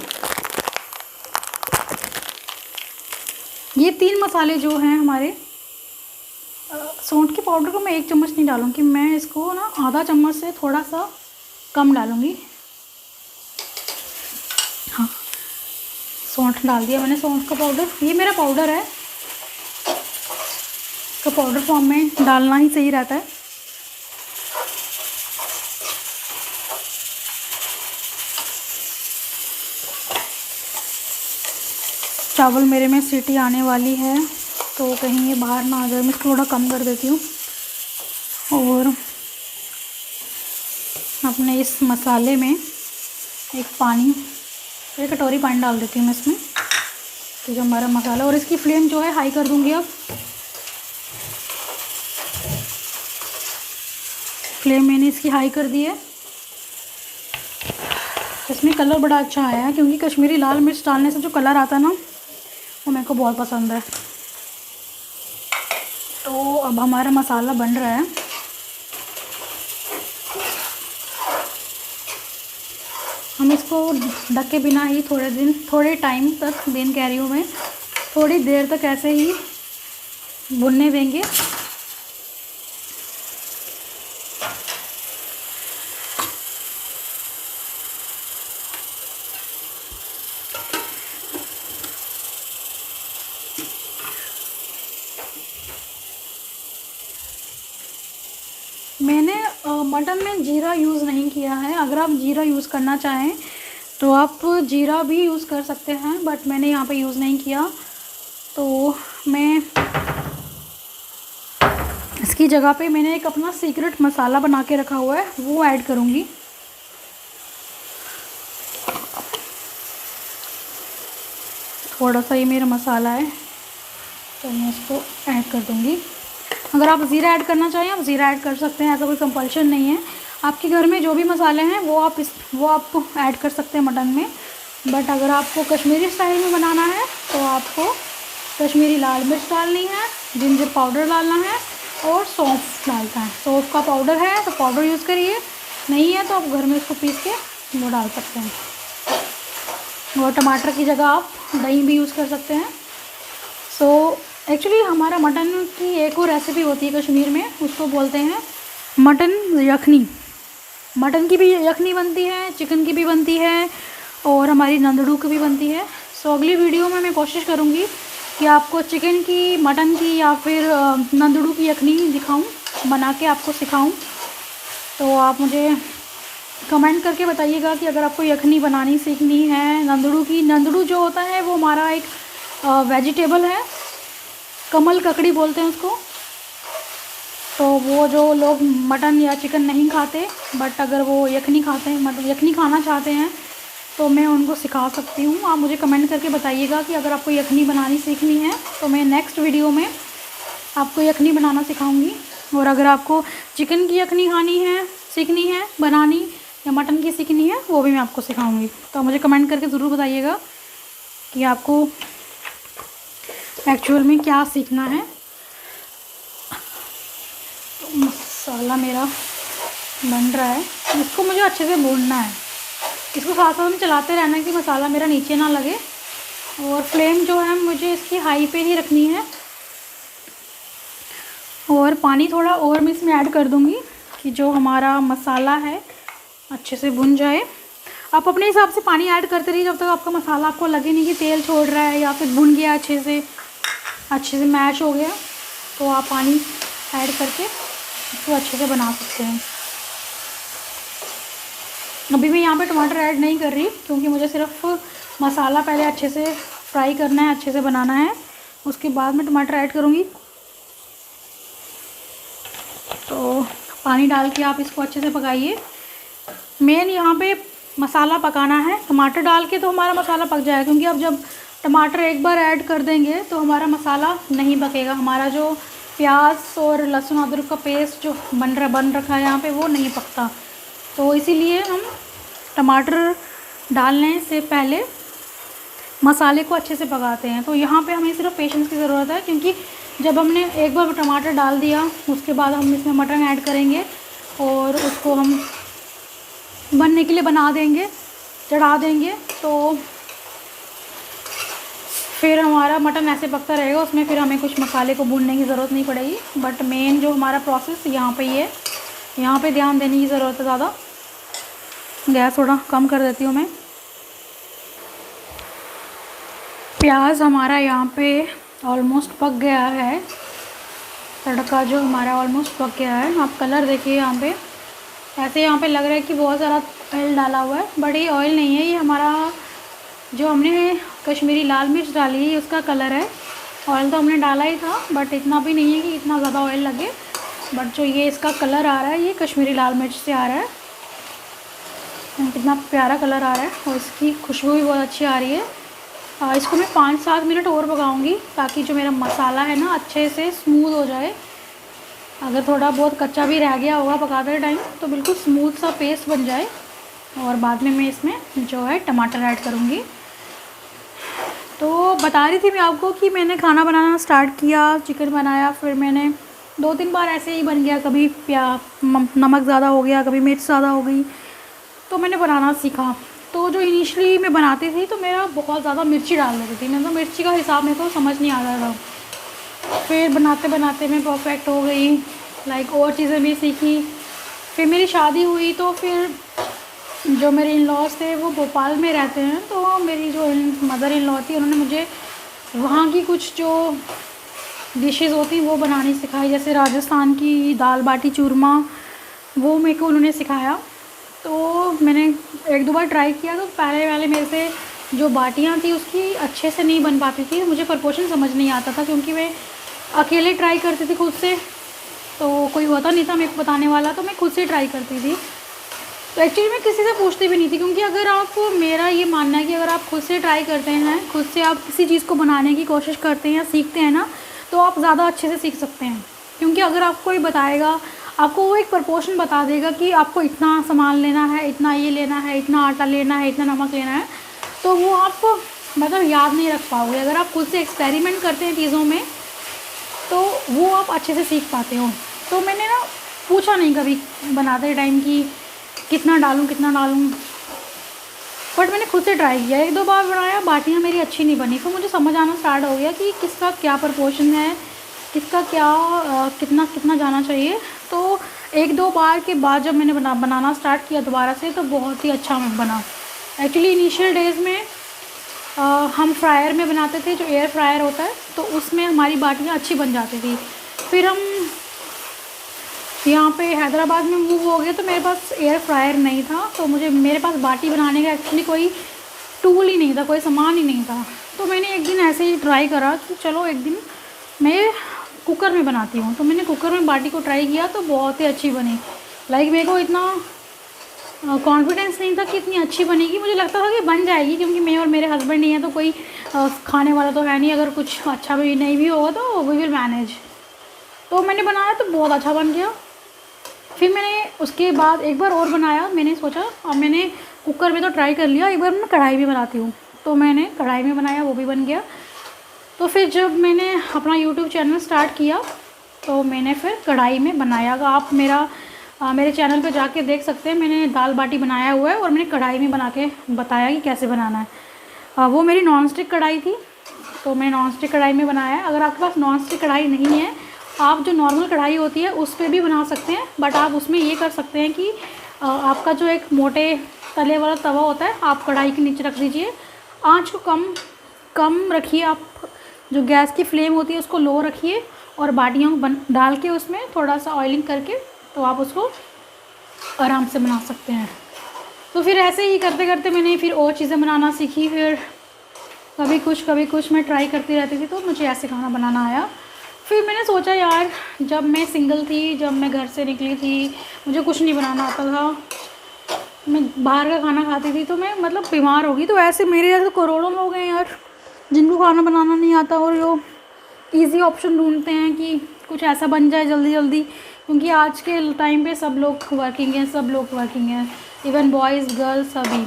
A: ये 3 मसाले जो हैं हमारे। सौंठ के पाउडर को मैं 1 चम्मच नहीं डालूँगी, मैं इसको ना आधा चम्मच से थोड़ा सा कम डालूँगी। हाँ, सौंठ डाल दिया मैंने, सौंठ का पाउडर। ये मेरा पाउडर है, इसका पाउडर फॉर्म में डालना ही सही रहता है। चावल मेरे में सीटी आने वाली है, तो कहीं ये बाहर ना आ जाए, मैं थोड़ा कम कर देती हूँ। और अपने इस मसाले में एक कटोरी पानी डाल देती हूँ मैं इसमें। तो जो हमारा मसाला, और इसकी फ्लेम जो है हाई कर दूँगी। अब फ्लेम मैंने इसकी हाई कर दी है। इसमें कलर बड़ा अच्छा आया है, क्योंकि कश्मीरी लाल मिर्च डालने से जो कलर आता है ना, वो मेरे को बहुत पसंद है। तो अब हमारा मसाला बन रहा है। हम इसको ढके बिना ही थोड़े टाइम तक, दिन कह रही हूँ मैं, थोड़ी देर तक ऐसे ही भुनने देंगे। मैंने मटन में जीरा यूज़ नहीं किया है। अगर आप जीरा यूज़ करना चाहें तो आप जीरा भी यूज़ कर सकते हैं, बट मैंने यहाँ पे यूज़ नहीं किया। तो मैं इसकी जगह पे मैंने एक अपना सीक्रेट मसाला बना के रखा हुआ है, वो ऐड करूँगी। थोड़ा सा ये मेरा मसाला है तो मैं इसको ऐड कर दूँगी। अगर आप ज़ीरा ऐड करना चाहें आप ज़ीरा ऐड कर सकते हैं, ऐसा कोई कंपल्शन नहीं है। आपके घर में जो भी मसाले हैं वो आप ऐड कर सकते हैं मटन में। बट अगर आपको कश्मीरी स्टाइल में बनाना है तो आपको कश्मीरी लाल मिर्च डालनी है, जिंजर पाउडर डालना है और सौंफ डालता है। सौंफ का पाउडर है तो पाउडर यूज़ करिए, नहीं है तो आप घर में इसको पीस के वो डाल सकते हैं। और टमाटर की जगह आप दही भी यूज़ कर सकते हैं। एक्चुअली हमारा मटन की एक और रेसिपी होती है कश्मीर में, उसको बोलते हैं मटन यखनी। मटन की भी यखनी बनती है, चिकन की भी बनती है और हमारी नंदड़ू की भी बनती है। अगली वीडियो में मैं कोशिश करूँगी कि आपको चिकन की, मटन की या फिर नंदड़ू की यखनी दिखाऊं, बना के आपको सिखाऊं। तो आप मुझे कमेंट करके बताइएगा कि अगर आपको यखनी बनानी सीखनी है नंदड़ू की। नंदड़ू जो होता है वो हमारा एक वेजिटेबल है, कमल ककड़ी बोलते हैं उसको। तो वो जो लोग मटन या चिकन नहीं खाते बट अगर वो यखनी खाते हैं, मतलब यखनी खाना चाहते हैं, तो मैं उनको सिखा सकती हूँ। आप मुझे कमेंट करके बताइएगा कि अगर आपको यखनी बनानी सीखनी है तो मैं नेक्स्ट वीडियो में आपको यखनी बनाना सिखाऊंगी। और अगर आपको चिकन की यखनी सीखनी है बनानी, या मटन की सीखनी है, वो भी मैं आपको सिखाऊंगी। तो मुझे कमेंट करके ज़रूर बताइएगा कि आपको एक्चुअल में क्या सीखना है। तो मसाला मेरा बन रहा है, इसको मुझे अच्छे से भूनना है। इसको साथ साथ में चलाते रहना है कि मसाला मेरा नीचे ना लगे। और फ्लेम जो है मुझे इसकी हाई पे ही रखनी है। और पानी थोड़ा और मैं इसमें ऐड कर दूँगी कि जो हमारा मसाला है अच्छे से भुन जाए। आप अपने हिसाब से पानी ऐड करते रहिए जब तक आपका मसाला आपको लगे नहीं कि तेल छोड़ रहा है या फिर भुन गया, अच्छे से मैश हो गया। तो आप पानी ऐड करके इसको अच्छे से बना सकते हैं। अभी मैं यहाँ पे टमाटर ऐड नहीं कर रही क्योंकि मुझे सिर्फ मसाला पहले अच्छे से फ्राई करना है, अच्छे से बनाना है, उसके बाद मैं टमाटर ऐड करूँगी। तो पानी डाल के आप इसको अच्छे से पकाइए। मेन यहाँ पे मसाला पकाना है, टमाटर डाल के तो हमारा मसाला पक जाएगा, क्योंकि अब जब टमाटर एक बार ऐड कर देंगे तो हमारा मसाला नहीं पकेगा। हमारा जो प्याज और लहसुन अदरक का पेस्ट जो बन रखा है यहाँ पे वो नहीं पकता। तो इसीलिए हम टमाटर डालने से पहले मसाले को अच्छे से पकाते हैं। तो यहाँ पे हमें सिर्फ पेशेंस की ज़रूरत है, क्योंकि जब हमने एक बार टमाटर डाल दिया उसके बाद हम इसमें मटन ऐड करेंगे और उसको हम बनने के लिए बना देंगे, चढ़ा देंगे, तो फिर हमारा मटन ऐसे पकता रहेगा, उसमें फिर हमें कुछ मसाले को भूनने की ज़रूरत नहीं पड़ेगी। बट मेन जो हमारा प्रोसेस यहाँ पे ये, यहाँ पे ध्यान देने की ज़रूरत है ज़्यादा। गैस थोड़ा कम कर देती हूँ मैं। प्याज हमारा यहाँ पे ऑलमोस्ट पक गया है, तड़का जो हमारा ऑलमोस्ट पक गया है। आप कलर देखिए, यहाँ पे ऐसे यहाँ पे लग रहा है कि बहुत सारा ऑयल डाला हुआ है, बट ये ऑयल नहीं है, ये हमारा जो हमने कश्मीरी लाल मिर्च डाली है उसका कलर है। ऑयल तो हमने डाला ही था बट इतना भी नहीं है कि इतना ज़्यादा ऑयल लगे, बट जो ये इसका कलर आ रहा है ये कश्मीरी लाल मिर्च से आ रहा है। कितना प्यारा कलर आ रहा है और इसकी खुशबू भी बहुत अच्छी आ रही है। इसको मैं 5-7 मिनट और पकाऊंगी ताकि जो मेरा मसाला है ना अच्छे से स्मूथ हो जाए। अगर थोड़ा बहुत कच्चा भी रह गया होगा पकाते टाइम तो बिल्कुल स्मूथ सा पेस्ट बन जाए। और बाद में मैं इसमें जो है टमाटर ऐड करूँगी। तो बता रही थी मैं आपको कि मैंने खाना बनाना स्टार्ट किया, चिकन बनाया, फिर मैंने 2-3 बार ऐसे ही बन गया, कभी नमक ज़्यादा हो गया, कभी मिर्च ज़्यादा हो गई, तो मैंने बनाना सीखा। तो जो इनिशियली मैं बनाती थी तो मेरा बहुत ज़्यादा मिर्ची डाल देती थी, मतलब मिर्ची का हिसाब मेरे को समझ नहीं आ रहा था। फिर बनाते बनाते मैं परफेक्ट हो गई, लाइक और चीज़ें भी सीखी। फिर मेरी शादी हुई तो फिर जो मेरे इन लॉज थे वो भोपाल में रहते हैं, तो मेरी जो मदर इन लॉ थी उन्होंने मुझे वहाँ की कुछ जो डिशेज़ होती वो बनानी सिखाई, जैसे राजस्थान की दाल बाटी चूरमा, वो मेरे को उन्होंने सिखाया। तो मैंने एक दो बार ट्राई किया, तो पहले मेरे से जो बाटियाँ थी उसकी अच्छे से नहीं बन पाती थी, मुझे प्रपोर्शन समझ नहीं आता था, क्योंकि मैं अकेले ट्राई करती थी खुद से, तो कोई होता नहीं था मेरे को बताने वाला, तो मैं खुद से ट्राई करती थी। तो एक्चुअली मैं किसी से पूछती भी नहीं थी, क्योंकि अगर आप, मेरा ये मानना है कि अगर आप खुद से ट्राई करते हैं, खुद से आप किसी चीज़ को बनाने की कोशिश करते हैं या सीखते हैं ना, तो आप ज़्यादा अच्छे से सीख सकते हैं। क्योंकि अगर आपको कोई बताएगा, आपको वो एक प्रपोर्शन बता देगा कि आपको इतना सामान लेना है, इतना ये लेना है, इतना आटा लेना है, इतना नमक लेना है, तो वो आप मतलब याद नहीं रख पाओगे। अगर आप खुद से एक्सपेरिमेंट करते हैं चीज़ों में, तो वो आप अच्छे से सीख पाते हो। तो मैंने ना पूछा नहीं कभी बनाते टाइम कि कितना डालूँ, बट मैंने खुद से ट्राई किया, एक दो बार बनाया, बाटियाँ मेरी अच्छी नहीं बनी। फिर मुझे समझ आना स्टार्ट हो गया कि किसका क्या प्रपोर्शन है, किसका क्या कितना कितना जाना चाहिए। तो एक दो बार के बाद जब मैंने बनाना स्टार्ट किया दोबारा से, तो बहुत ही अच्छा बना। एक्चुअली इनिशियल डेज़ में हम फ्रायर में बनाते थे, जो एयर फ्रायर होता है, तो उसमें हमारी बाटियाँ अच्छी बन जाती थी। फिर हम यहाँ पे हैदराबाद में मूव हो गए, तो मेरे पास एयर फ्रायर नहीं था, तो मेरे पास बाटी बनाने का एक्चुअली कोई टूल ही नहीं था, कोई सामान ही नहीं था। तो मैंने एक दिन ऐसे ही ट्राई करा कि चलो एक दिन मैं कुकर में बनाती हूँ। तो मैंने कुकर में बाटी को ट्राई किया, तो बहुत ही अच्छी बनी। लाइक मेरे को इतना कॉन्फिडेंस नहीं था कि इतनी अच्छी बनेगी, मुझे लगता था कि बन जाएगी, क्योंकि मैं और मेरे हस्बैंड ही हैं, तो कोई खाने वाला तो है नहीं, अगर कुछ अच्छा भी नहीं भी होगा तो वी विल मैनेज। तो मैंने बनाया तो बहुत अच्छा बन गया। फिर मैंने उसके बाद एक बार और बनाया, मैंने सोचा अब मैंने कुकर में तो ट्राई कर लिया, एक बार मैं कढ़ाई में बनाती हूँ। तो मैंने कढ़ाई में बनाया, वो भी बन गया। तो फिर जब मैंने अपना यूट्यूब चैनल स्टार्ट किया, तो मैंने फिर कढ़ाई में बनाया। आप मेरे चैनल पे जाके देख सकते हैं, मैंने दाल बाटी बनाया हुआ है, और मैंने कढ़ाई में बना के बताया कि कैसे बनाना है। वो मेरी नॉन स्टिक कढ़ाई थी, तो मैं नॉन स्टिक कढ़ाई में बनाया है। अगर आपके पास नॉन स्टिक कढ़ाई नहीं है, आप जो नॉर्मल कढ़ाई होती है उस पर भी बना सकते हैं, बट आप उसमें ये कर सकते हैं कि आपका जो एक मोटे तले वाला तवा होता है, आप कढ़ाई के नीचे रख दीजिए, आँच को कम रखिए, आप जो गैस की फ्लेम होती है उसको लो रखिए, और बाटियों को डाल के उसमें थोड़ा सा ऑयलिंग करके, तो आप उसको आराम से बना सकते हैं। तो फिर ऐसे ही करते करते मैंने फिर और चीज़ें बनाना सीखी, फिर कभी कुछ मैं ट्राई करती रहती थी, तो मुझे ऐसे खाना बनाना आया। फिर मैंने सोचा यार, जब मैं सिंगल थी, जब मैं घर से निकली थी, मुझे कुछ नहीं बनाना आता था, मैं बाहर का खाना खाती थी, तो मैं मतलब बीमार हो गई। तो ऐसे मेरे जैसे करोड़ों लोग हैं यार, जिनको खाना बनाना नहीं आता, और जो इजी ऑप्शन ढूंढते हैं कि कुछ ऐसा बन जाए जल्दी जल्दी, क्योंकि आज के टाइम पे सब लोग वर्किंग हैं, इवन बॉयज़ गर्ल्स सभी।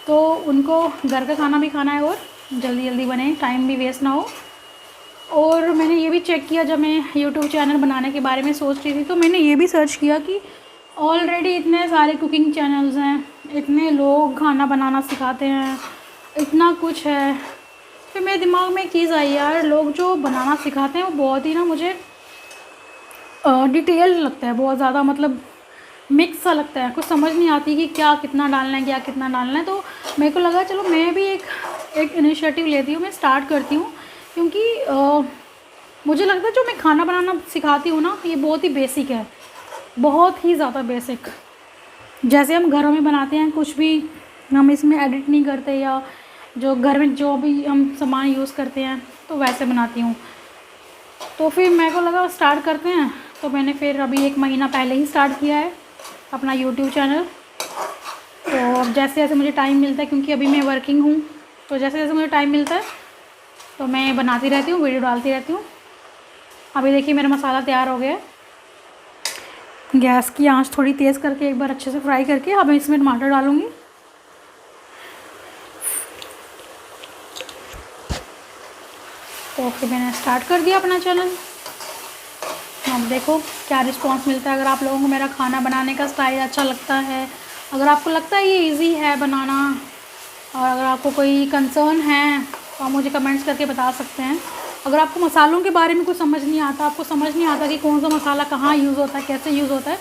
A: तो उनको घर का खाना भी खाना है, और जल्दी जल्दी बने, टाइम भी वेस्ट ना हो। और मैंने ये भी चेक किया, जब मैं यूट्यूब चैनल बनाने के बारे में सोच रही थी, तो मैंने ये भी सर्च किया कि ऑलरेडी इतने सारे कुकिंग चैनल्स हैं, इतने लोग खाना बनाना सिखाते हैं, इतना कुछ है। फिर मेरे दिमाग में एक चीज़ आई यार, लोग जो बनाना सिखाते हैं वो बहुत ही ना मुझे डिटेल लगता है, बहुत ज़्यादा मतलब मिक्स सा लगता है, कुछ समझ नहीं आती कि क्या कितना डालना है, क्या कितना डालना है। तो मेरे को लगा चलो मैं भी एक इनिशिएटिव लेती हूँ, मैं स्टार्ट करती हूँ, क्योंकि मुझे लगता है जो मैं खाना बनाना सिखाती हूँ ना, ये बहुत ही बेसिक है, बहुत ही ज़्यादा बेसिक। जैसे हम घरों में बनाते हैं, कुछ भी हम इसमें एडिट नहीं करते, या जो घर में जो भी हम सामान यूज़ करते हैं, तो वैसे बनाती हूँ। तो फिर मेरे को लगा स्टार्ट करते हैं, तो मैंने फिर अभी 1 महीना पहले ही स्टार्ट किया है अपना यूट्यूब चैनल। तो अब जैसे जैसे मुझे टाइम मिलता है, क्योंकि अभी मैं वर्किंग हूँ, तो जैसे जैसे मुझे टाइम मिलता है तो मैं बनाती रहती हूँ, वीडियो डालती रहती हूँ। अभी देखिए मेरा मसाला तैयार हो गया है, गैस की आंच थोड़ी तेज़ करके एक बार अच्छे से फ्राई करके अब मैं इसमें टमाटर डालूँगी। तो फिर मैंने स्टार्ट कर दिया अपना चैनल। अब देखो क्या रिस्पांस मिलता है। अगर आप लोगों को मेरा खाना बनाने का स्टाइल अच्छा लगता है, अगर आपको लगता है ये इजी है बनाना और अगर आपको कोई कंसर्न है तो आप मुझे कमेंट्स करके बता सकते हैं। अगर आपको मसालों के बारे में कुछ समझ नहीं आता, आपको समझ नहीं आता कि कौन सा मसाला कहाँ यूज़ होता है, कैसे यूज़ होता है,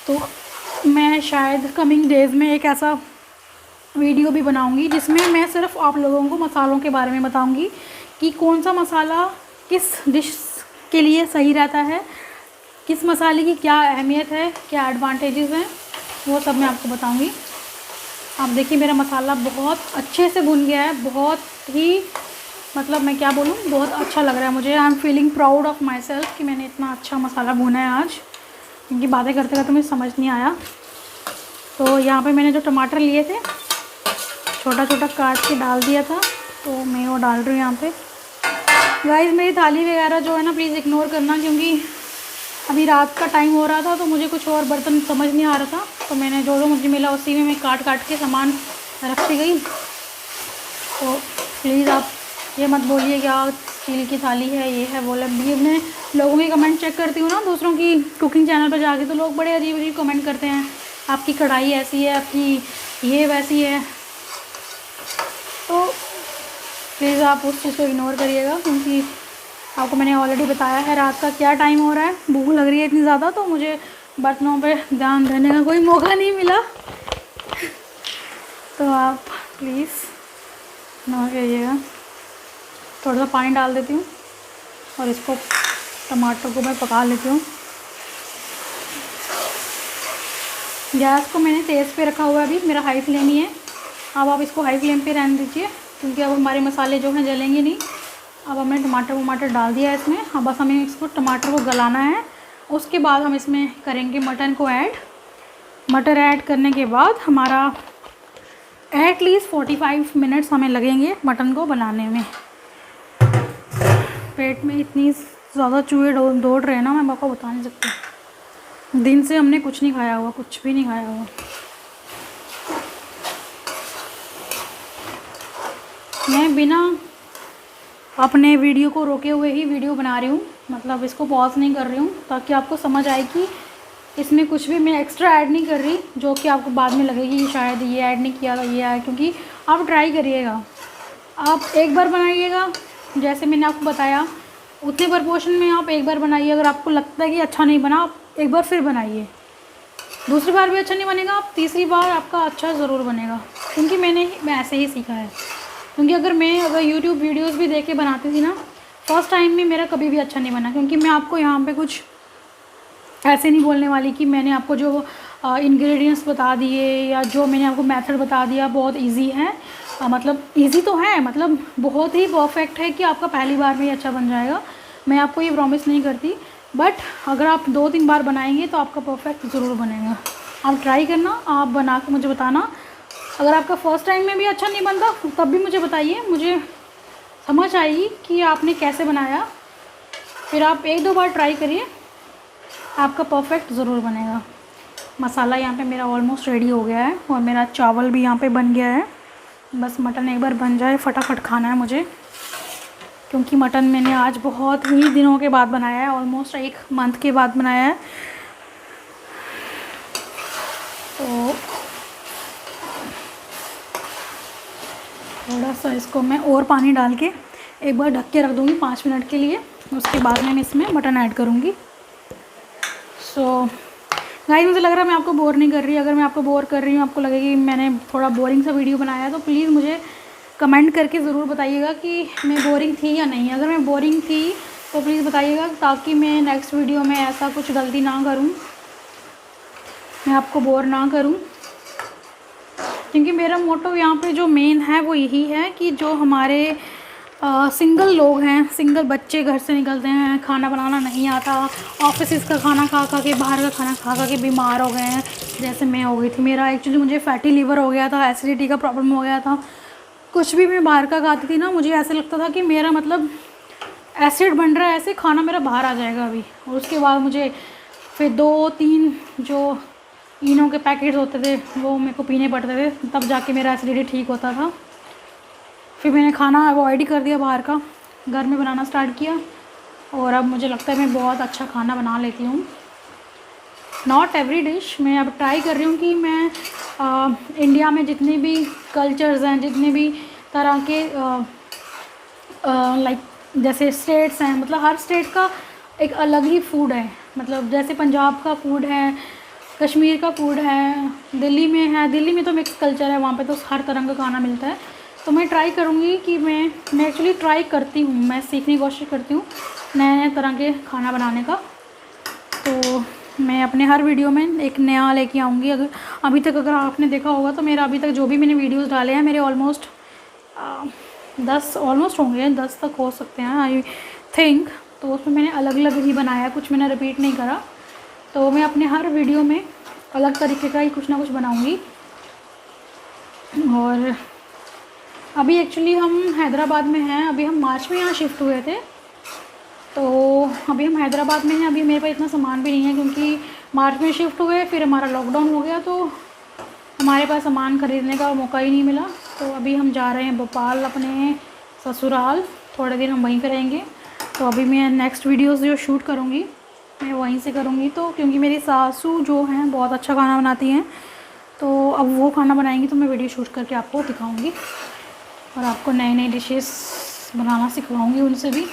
A: तो मैं शायद कमिंग डेज़ में एक ऐसा वीडियो भी बनाऊंगी जिसमें मैं सिर्फ आप लोगों को मसालों के बारे में बताऊंगी कि कौन सा मसाला किस डिश के लिए सही रहता है, किस मसाले की क्या अहमियत है, क्या एडवांटेजेस हैं, वो सब मैं आपको बताऊंगी। आप देखिए मेरा मसाला बहुत अच्छे से भुन गया है, बहुत ही मतलब मैं क्या बोलूँ, बहुत अच्छा लग रहा है मुझे। I am feeling proud of my self कि मैंने इतना अच्छा मसाला भुना है आज, क्योंकि बातें करते करते मुझे समझ नहीं आया। तो यहाँ पे मैंने जो टमाटर लिए थे छोटा छोटा काट के डाल दिया था, तो मैं वो डाल रही हूँ यहाँ पे। गाइस मेरी थाली वगैरह जो है ना प्लीज़ इग्नोर करना, क्योंकि अभी रात का टाइम हो रहा था तो मुझे कुछ और बर्तन समझ नहीं आ रहा था, तो मैंने जो जो मुझे मिला उसी में मैं काट काट के सामान रखती गई। तो प्लीज़ आप ये मत बोलिए कि आप स्टील की थाली है, ये है, वो है। मैं लोगों के कमेंट चेक करती हूँ ना दूसरों की कुकिंग चैनल पर जाके, तो लोग बड़े अजीब अजीब कमेंट करते हैं, आपकी कढ़ाई ऐसी है, आपकी ये वैसी है। तो प्लीज़ आप उस चीज़ को इग्नोर करिएगा, क्योंकि आपको मैंने ऑलरेडी बताया है रात का क्या टाइम हो रहा है, भूख लग रही है इतनी ज़्यादा, तो मुझे बर्तनों पे ध्यान देने का कोई मौका नहीं मिला। तो आप प्लीज़ इग्नोर करिएगा। थोड़ा सा पानी डाल देती हूँ और इसको टमाटर को मैं पका लेती हूँ। गैस को मैंने तेज़ पे रखा हुआ है, अभी मेरा हाई फ्लेम ही है। अब आप इसको हाई फ्लेम पे रहने दीजिए, क्योंकि अब हमारे मसाले जो हैं जलेंगे नहीं। अब हमने टमाटर डाल दिया है इसमें, अब बस हमें इसको टमाटर को गलाना है। उसके बाद हम इसमें करेंगे मटन को ऐड। मटर ऐड करने के बाद हमारा एटलीस्ट 45 मिनट्स हमें लगेंगे मटन को बनाने में। पेट में इतनी ज़्यादा चूहे दौड़ रहे हैं ना, मैं आपको बता नहीं सकती। दिन से हमने कुछ नहीं खाया हुआ, कुछ भी नहीं खाया हुआ। मैं बिना अपने वीडियो को रोके हुए ही वीडियो बना रही हूँ, मतलब इसको पॉज नहीं कर रही हूँ, ताकि आपको समझ आए कि इसमें कुछ भी मैं एक्स्ट्रा ऐड नहीं कर रही जो कि आपको बाद में लगेगी कि शायद ये ऐड नहीं किया था, ये है। क्योंकि आप ट्राई करिएगा, आप एक बार बनाइएगा जैसे मैंने आपको बताया उतने प्रपोर्शन में आप एक बार बनाइए। अगर आपको लगता है कि अच्छा नहीं बना, आप एक बार फिर बनाइए। दूसरी बार भी अच्छा नहीं बनेगा, आप तीसरी बार आपका अच्छा ज़रूर बनेगा, क्योंकि मैं ऐसे ही सीखा है। क्योंकि अगर यूट्यूब वीडियोस भी देख के बनाती थी ना, फर्स्ट टाइम में मेरा कभी भी अच्छा नहीं बना। क्योंकि मैं आपको यहाँ पे कुछ ऐसे नहीं बोलने वाली कि मैंने आपको जो इंग्रेडिएंट्स बता दिए या जो मैंने आपको मेथड बता दिया बहुत इजी है। मतलब इजी तो है, मतलब बहुत ही परफेक्ट है कि आपका पहली बार में ही अच्छा बन जाएगा। मैं आपको ये प्रॉमिस नहीं करती, बट अगर आप 2-3 बार बनाएंगे तो आपका परफेक्ट ज़रूर बनेगा। आप ट्राई करना, आप बना के मुझे बताना। अगर आपका फ़र्स्ट टाइम में भी अच्छा नहीं बनता तब भी मुझे बताइए, मुझे समझ आएगी कि आपने कैसे बनाया। फिर आप 1-2 बार ट्राई करिए, आपका परफेक्ट ज़रूर बनेगा। मसाला यहाँ पे मेरा ऑलमोस्ट रेडी हो गया है और मेरा चावल भी यहाँ पे बन गया है। बस मटन एक बार बन जाए, फटाफट खाना है मुझे, क्योंकि मटन मैंने आज बहुत ही दिनों के बाद बनाया है, ऑलमोस्ट 1 मंथ के बाद बनाया है। तो थोड़ा सा इसको मैं और पानी डाल के एक बार ढक के रख दूँगी 5 मिनट के लिए, उसके बाद मैं इसमें मटन ऐड करूँगी। सो गाइस, मुझे लग रहा है मैं आपको बोर नहीं कर रही। अगर मैं आपको बोर कर रही हूँ, आपको लगे कि मैंने थोड़ा बोरिंग सा वीडियो बनाया है, तो प्लीज़ मुझे कमेंट करके ज़रूर बताइएगा कि मैं बोरिंग थी या नहीं। अगर मैं बोरिंग थी तो प्लीज़ बताइएगा, ताकि मैं नेक्स्ट वीडियो में ऐसा कुछ गलती ना करूँ, मैं आपको बोर ना करूँ। क्योंकि मेरा मोटो यहाँ पे जो मेन है वो यही है कि जो हमारे सिंगल लोग हैं, सिंगल बच्चे घर से निकलते हैं, खाना बनाना नहीं आता, ऑफिस का खाना खा खा के, बाहर का खाना खा खा के बीमार हो गए हैं, जैसे मैं हो गई थी। मेरा एक्चुअली मुझे फैटी लीवर हो गया था, एसिडिटी का प्रॉब्लम हो गया था। कुछ भी मैं बाहर का खाती थी ना, मुझे ऐसा लगता था कि मेरा मतलब एसिड बन रहा है, ऐसे खाना मेरा बाहर आ जाएगा अभी। और उसके बाद मुझे फिर 2-3 जो इनो के पैकेट्स होते थे वो मेरे को पीने पड़ते थे, तब जाके मेरा एसिडिटी ठीक होता था। फिर मैंने खाना अवॉइड ही कर दिया, बाहर का घर में बनाना स्टार्ट किया, और अब मुझे लगता है मैं बहुत अच्छा खाना बना लेती हूँ। नॉट एवरी डिश, मैं अब ट्राई कर रही हूँ कि मैं इंडिया में जितने भी कल्चर्स हैं, जितने भी तरह के लाइक जैसे स्टेट्स हैं, मतलब हर स्टेट का एक अलग ही फूड है। मतलब जैसे पंजाब का फूड है, कश्मीर का फूड है, दिल्ली में है, दिल्ली में तो मिक्स कल्चर है, वहाँ पे तो हर तरह का खाना मिलता है। तो मैं ट्राई करूँगी कि मैं एक्चुअली ट्राई करती हूँ, मैं सीखने की कोशिश करती हूँ नए नए तरह के खाना बनाने का। तो मैं अपने हर वीडियो में एक नया लेके आऊँगी। अगर आपने देखा होगा तो मेरा अभी तक जो भी मैंने वीडियोस डाले हैं, मेरे ऑलमोस्ट 10 ऑलमोस्ट होंगे, 10 तक हो सकते हैं आई थिंक। तो उसमें मैंने अलग अलग ही बनाया, कुछ मैंने रिपीट नहीं करा। तो मैं अपने हर वीडियो में अलग तरीके का ही कुछ ना कुछ बनाऊँगी। और अभी एक्चुअली हम हैदराबाद में हैं, अभी हम मार्च में यहाँ शिफ्ट हुए थे। तो अभी हम हैदराबाद में हैं। अभी मेरे पास इतना सामान भी नहीं है क्योंकि मार्च में शिफ्ट हुए, फिर हमारा लॉकडाउन हो गया, तो हमारे पास सामान ख़रीदने का मौका ही नहीं मिला। तो अभी हम जा रहे हैं भोपाल अपने ससुराल, थोड़े दिन हम वहीं पे रहेंगे। तो अभी मैं नेक्स्ट वीडियोस जो शूट करूँगी मैं वहीं से करूँगी। तो क्योंकि मेरी सासू जो हैं बहुत अच्छा खाना बनाती हैं, तो अब वो खाना बनाएंगी तो मैं वीडियो शूट करके आपको दिखाऊँगी और आपको नई नई डिशेस बनाना सिखवाऊँगी उनसे भी।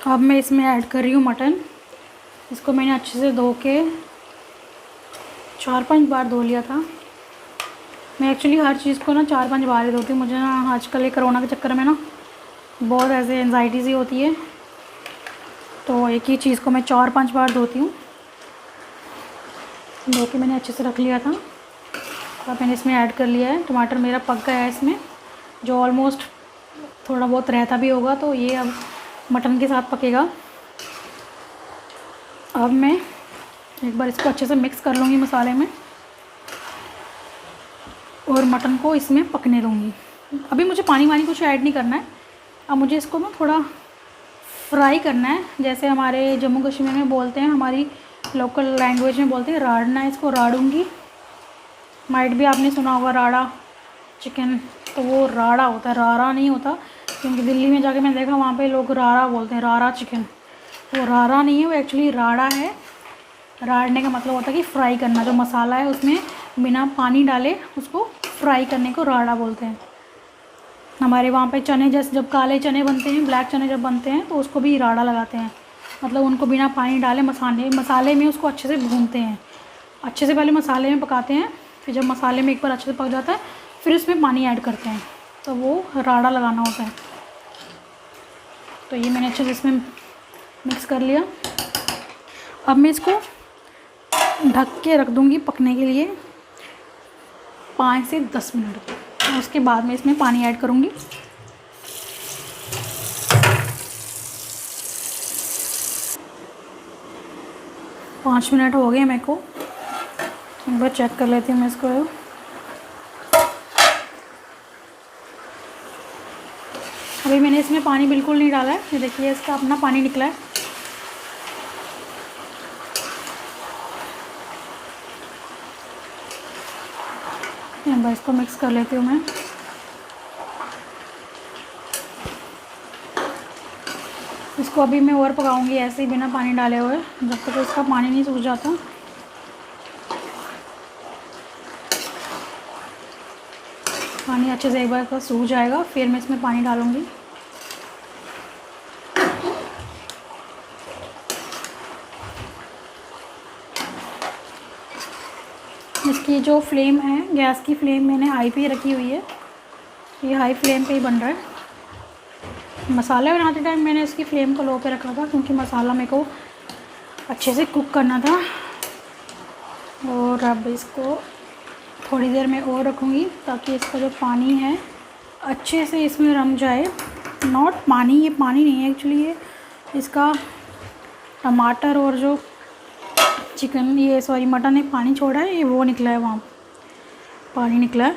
A: अब मैं इसमें ऐड कर रही हूँ मटन। इसको मैंने अच्छे से धो के 4-5 बार धो लिया था। मैं एक्चुअली हर चीज़ को ना 4-5 बार ही धोती हूँ। मुझे ना आजकल ये कोरोना के चक्कर में ना बहुत ऐसे एंजाइटी सी होती है, तो एक ही चीज़ को मैं 4-5 बार धोती हूँ। धो के मैंने अच्छे से रख लिया था। अब मैंने इसमें ऐड कर लिया है। टमाटर मेरा पक गया है इसमें, जो ऑलमोस्ट थोड़ा बहुत रहता भी होगा, तो ये अब मटन के साथ पकेगा। अब मैं एक बार इसको अच्छे से मिक्स कर लूँगी मसाले में और मटन को इसमें पकने दूँगी। अभी मुझे पानी वानी कुछ ऐड नहीं करना है। अब मुझे इसको ना थोड़ा फ्राई करना है, जैसे हमारे जम्मू कश्मीर में बोलते हैं, हमारी लोकल लैंग्वेज में बोलते हैं राड़ना है। इसको राड़ूंगी। माइट भी आपने सुना होगा राड़ा चिकन, तो वो राड़ा होता है, रारा नहीं होता। क्योंकि दिल्ली में जाके मैंने देखा वहाँ पे लोग रारा बोलते हैं, रारा चिकन। वो रारा नहीं है, वो एक्चुअली राड़ा है। राड़ने का मतलब होता है कि फ्राई करना, जो मसाला है उसमें बिना पानी डाले उसको फ्राई करने को राड़ा बोलते हैं। हमारे वहाँ पे चने, जैसे जब काले चने बनते हैं, ब्लैक चने जब बनते हैं, तो उसको भी राड़ा लगाते हैं। मतलब उनको बिना पानी डाले मसाले में उसको अच्छे से भूनते हैं। अच्छे से पहले मसाले में पकाते हैं, फिर जब मसाले में एक बार अच्छे से पक जाता है फिर उसमें पानी ऐड करते हैं, तो वो राड़ा लगाना होता है। तो ये मैंने अच्छे से इसमें मिक्स कर लिया। अब मैं इसको ढक के रख दूँगी पकने के लिए 5 से 10 मिनट। उसके बाद में इसमें पानी ऐड करूँगी। पाँच मिनट हो गए मेरे को, एक बार चेक कर लेती हूँ मैं इसको। अभी मैंने इसमें पानी बिल्कुल नहीं डाला है, ये देखिए इसका अपना पानी निकला है। एक बार इसको मिक्स कर लेती हूँ मैं। इसको अभी मैं और पकाऊंगी ऐसे ही बिना पानी डाले हुए, जब तक इसका पानी नहीं सूख जाता। पानी अच्छे से एक बार का सूख जाएगा फिर मैं इसमें पानी डालूंगी। इसकी जो फ्लेम है, गैस की फ्लेम मैंने हाई पे रखी हुई है। ये हाई फ्लेम पे ही बन रहा है। मसाला बनाते टाइम मैंने इसकी फ्लेम को लो पे रखा था क्योंकि मसाला मेरे को अच्छे से कुक करना था। और अब इसको थोड़ी देर में और रखूँगी ताकि इसका जो पानी है अच्छे से इसमें रम जाए। नॉट पानी, ये पानी नहीं है एक्चुअली, ये इसका टमाटर और जो चिकन, ये सॉरी मटन ने पानी छोड़ा है, ये वो निकला है, वहाँ पानी निकला है।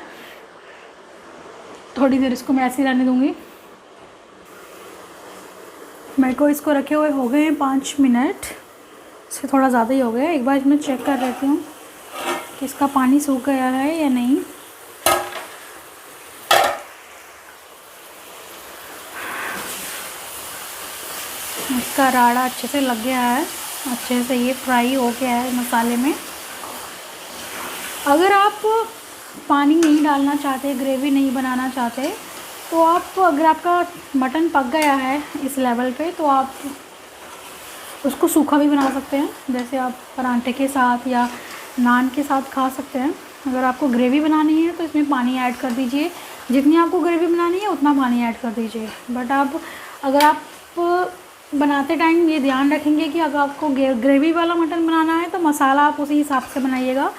A: थोड़ी देर इसको मैं ऐसे ही रहने दूँगी। मेरे को इसको रखे हुए हो गए हैं 5 मिनट, इससे थोड़ा ज़्यादा ही हो गया। एक बार इसमें चेक कर लेती हूँ कि इसका पानी सूख गया है या नहीं। इसका राड़ा अच्छे से लग गया है, अच्छे से ये फ्राई हो गया है मसाले में। अगर आप पानी नहीं डालना चाहते, ग्रेवी नहीं बनाना चाहते, तो आप, अगर आपका मटन पक गया है इस लेवल पे, तो आप उसको सूखा भी बना सकते हैं, जैसे आप परांठे के साथ या नान के साथ खा सकते हैं। अगर आपको ग्रेवी बनानी है तो इसमें पानी ऐड कर दीजिए, जितनी आपको ग्रेवी बनानी है उतना पानी ऐड कर दीजिए। बट अगर आप बनाते टाइम ये ध्यान रखेंगे कि अगर आपको ग्रेवी वाला मटन बनाना है तो मसाला आप उसी हिसाब से बनाइएगा।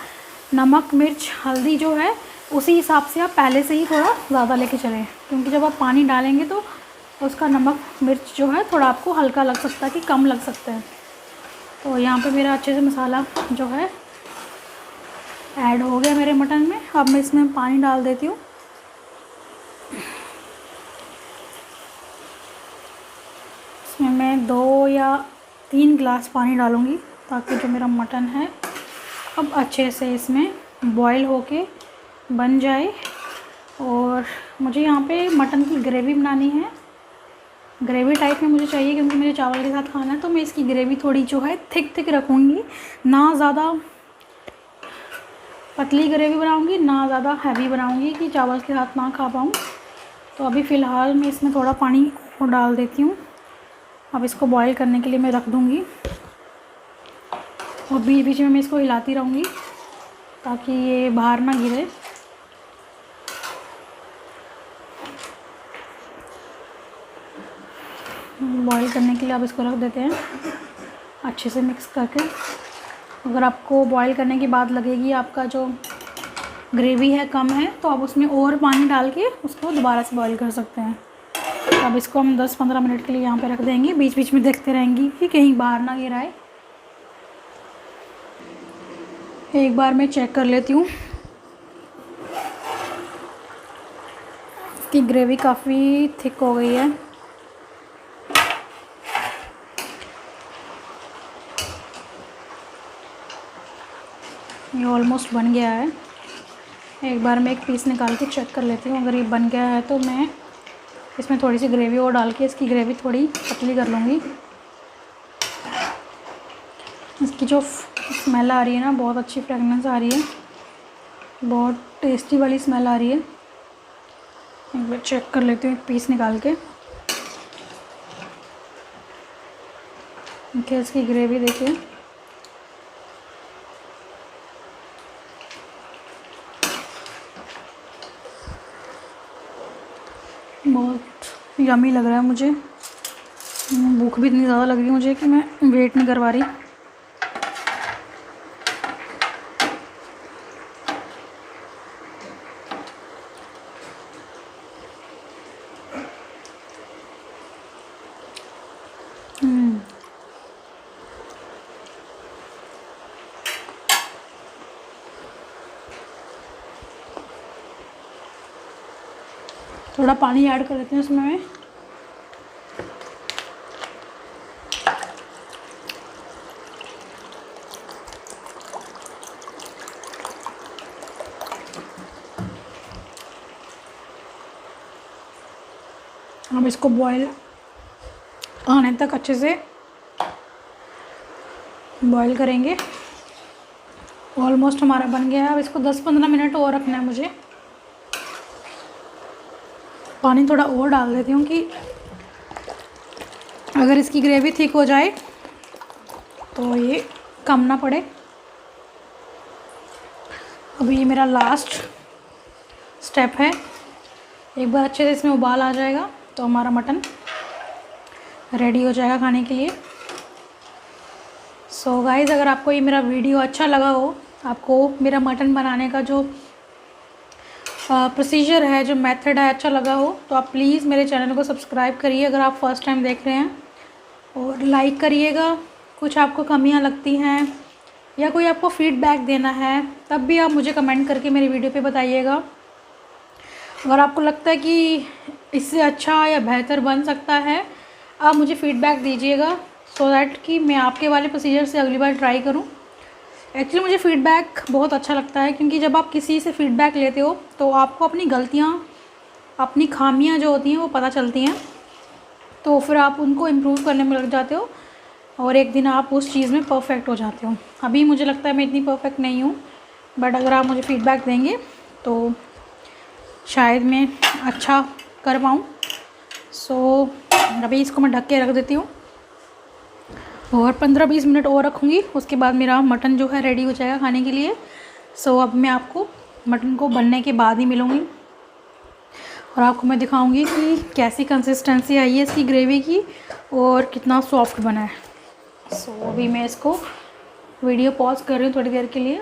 A: नमक, मिर्च, हल्दी जो है उसी हिसाब से आप पहले से ही थोड़ा ज़्यादा लेके चलें, क्योंकि जब आप पानी डालेंगे तो उसका नमक मिर्च जो है थोड़ा आपको हल्का लग सकता है कि कम लग सकता है। तो यहाँ पे मेरा अच्छे से मसाला जो है ऐड हो गया मेरे मटन में। अब मैं इसमें पानी डाल देती हूँ। इसमें मैं 2 या 3 गिलास पानी डालूँगी, ताकि जो मेरा मटन है अब अच्छे से इसमें बॉईल होके बन जाए। और मुझे यहाँ पे मटन की ग्रेवी बनानी है, ग्रेवी टाइप में मुझे चाहिए, क्योंकि मुझे चावल के साथ खाना है। तो मैं इसकी ग्रेवी थोड़ी जो है थिक रखूँगी, ना ज़्यादा पतली ग्रेवी बनाऊँगी, ना ज़्यादा हैवी बनाऊँगी कि चावल के साथ ना खा पाऊँ। तो अभी फ़िलहाल मैं इसमें थोड़ा पानी और डाल देती हूँ। अब इसको बॉईल करने के लिए मैं रख दूँगी, और बीच बीच में मैं इसको हिलाती रहूँगी ताकि ये बाहर ना गिरे। बॉईल करने के लिए आप इसको रख देते हैं अच्छे से मिक्स करके। अगर आपको बॉईल करने के बाद लगेगी आपका जो ग्रेवी है कम है, तो आप उसमें और पानी डाल के उसको दोबारा से बॉईल कर सकते हैं। अब इसको हम 10-15 मिनट के लिए यहाँ पे रख देंगे, बीच बीच में देखते रहेंगी कि कहीं बाहर ना गिर आए। एक बार मैं चेक कर लेती हूँ। इसकी ग्रेवी काफ़ी थिक हो गई है। ये ऑलमोस्ट बन गया है। एक बार मैं एक पीस निकाल के चेक कर लेती हूँ। अगर ये बन गया है तो मैं इसमें थोड़ी सी ग्रेवी और डाल के इसकी ग्रेवी थोड़ी पतली कर लूँगी। इसकी जो स्मेल आ रही है ना, बहुत अच्छी फ्रेगनेंस आ रही है, बहुत टेस्टी वाली स्मेल आ रही है। एक बार चेक कर लेती हूँ एक पीस निकाल के। देखिए इसकी ग्रेवी देखिए, बहुत यमी लग रहा है मुझे। भूख भी इतनी ज़्यादा लग रही है मुझे कि मैं वेट नहीं करवा रही। थोड़ा पानी ऐड कर देती हूँ इसमें मैं। हम इसको बॉईल आने तक अच्छे से बॉईल करेंगे। ऑलमोस्ट हमारा बन गया है। अब इसको 10-15 मिनट और रखना है मुझे। पानी थोड़ा और डाल देती हूँ कि अगर इसकी ग्रेवी थिक हो जाए तो ये कम ना पड़े। अभी ये मेरा लास्ट स्टेप है। एक बार अच्छे से इसमें उबाल आ जाएगा तो हमारा मटन रेडी हो जाएगा खाने के लिए। सो गाइज़, अगर आपको ये मेरा वीडियो अच्छा लगा हो, आपको मेरा मटन बनाने का जो प्रोसीजर है, जो मेथड है अच्छा लगा हो, तो आप प्लीज़ मेरे चैनल को सब्सक्राइब करिए अगर आप फर्स्ट टाइम देख रहे हैं, और लाइक करिएगा। कुछ आपको कमियां लगती हैं या कोई आपको फीडबैक देना है तब भी आप मुझे कमेंट करके मेरी वीडियो पे बताइएगा। अगर आपको लगता है कि इससे अच्छा या बेहतर बन सकता है, आप मुझे फ़ीडबैक दीजिएगा, सो दैट कि मैं आपके वाले प्रोसीजर से अगली बार ट्राई करूं। एक्चुअली मुझे फ़ीडबैक बहुत अच्छा लगता है, क्योंकि जब आप किसी से फ़ीडबैक लेते हो तो आपको अपनी गलतियां, अपनी खामियां जो होती हैं वो पता चलती हैं। तो फिर आप उनको इम्प्रूव करने में लग जाते हो और एक दिन आप उस चीज़ में परफेक्ट हो जाते हो। अभी मुझे लगता है मैं इतनी परफेक्ट नहीं हूँ, बट अगर आप मुझे फीडबैक देंगे तो शायद मैं अच्छा कर पाऊँ। सो अभी इसको मैं ढक के रख देती हूँ और 15-20 मिनट और रखूँगी, उसके बाद मेरा मटन जो है रेडी हो जाएगा खाने के लिए। सो अब मैं आपको मटन को बनने के बाद ही मिलूँगी और आपको मैं दिखाऊंगी कि कैसी कंसिस्टेंसी आई है इसकी ग्रेवी की और कितना सॉफ्ट बना है। सो अभी मैं इसको वीडियो पॉज कर रही हूँ थोड़ी देर के लिए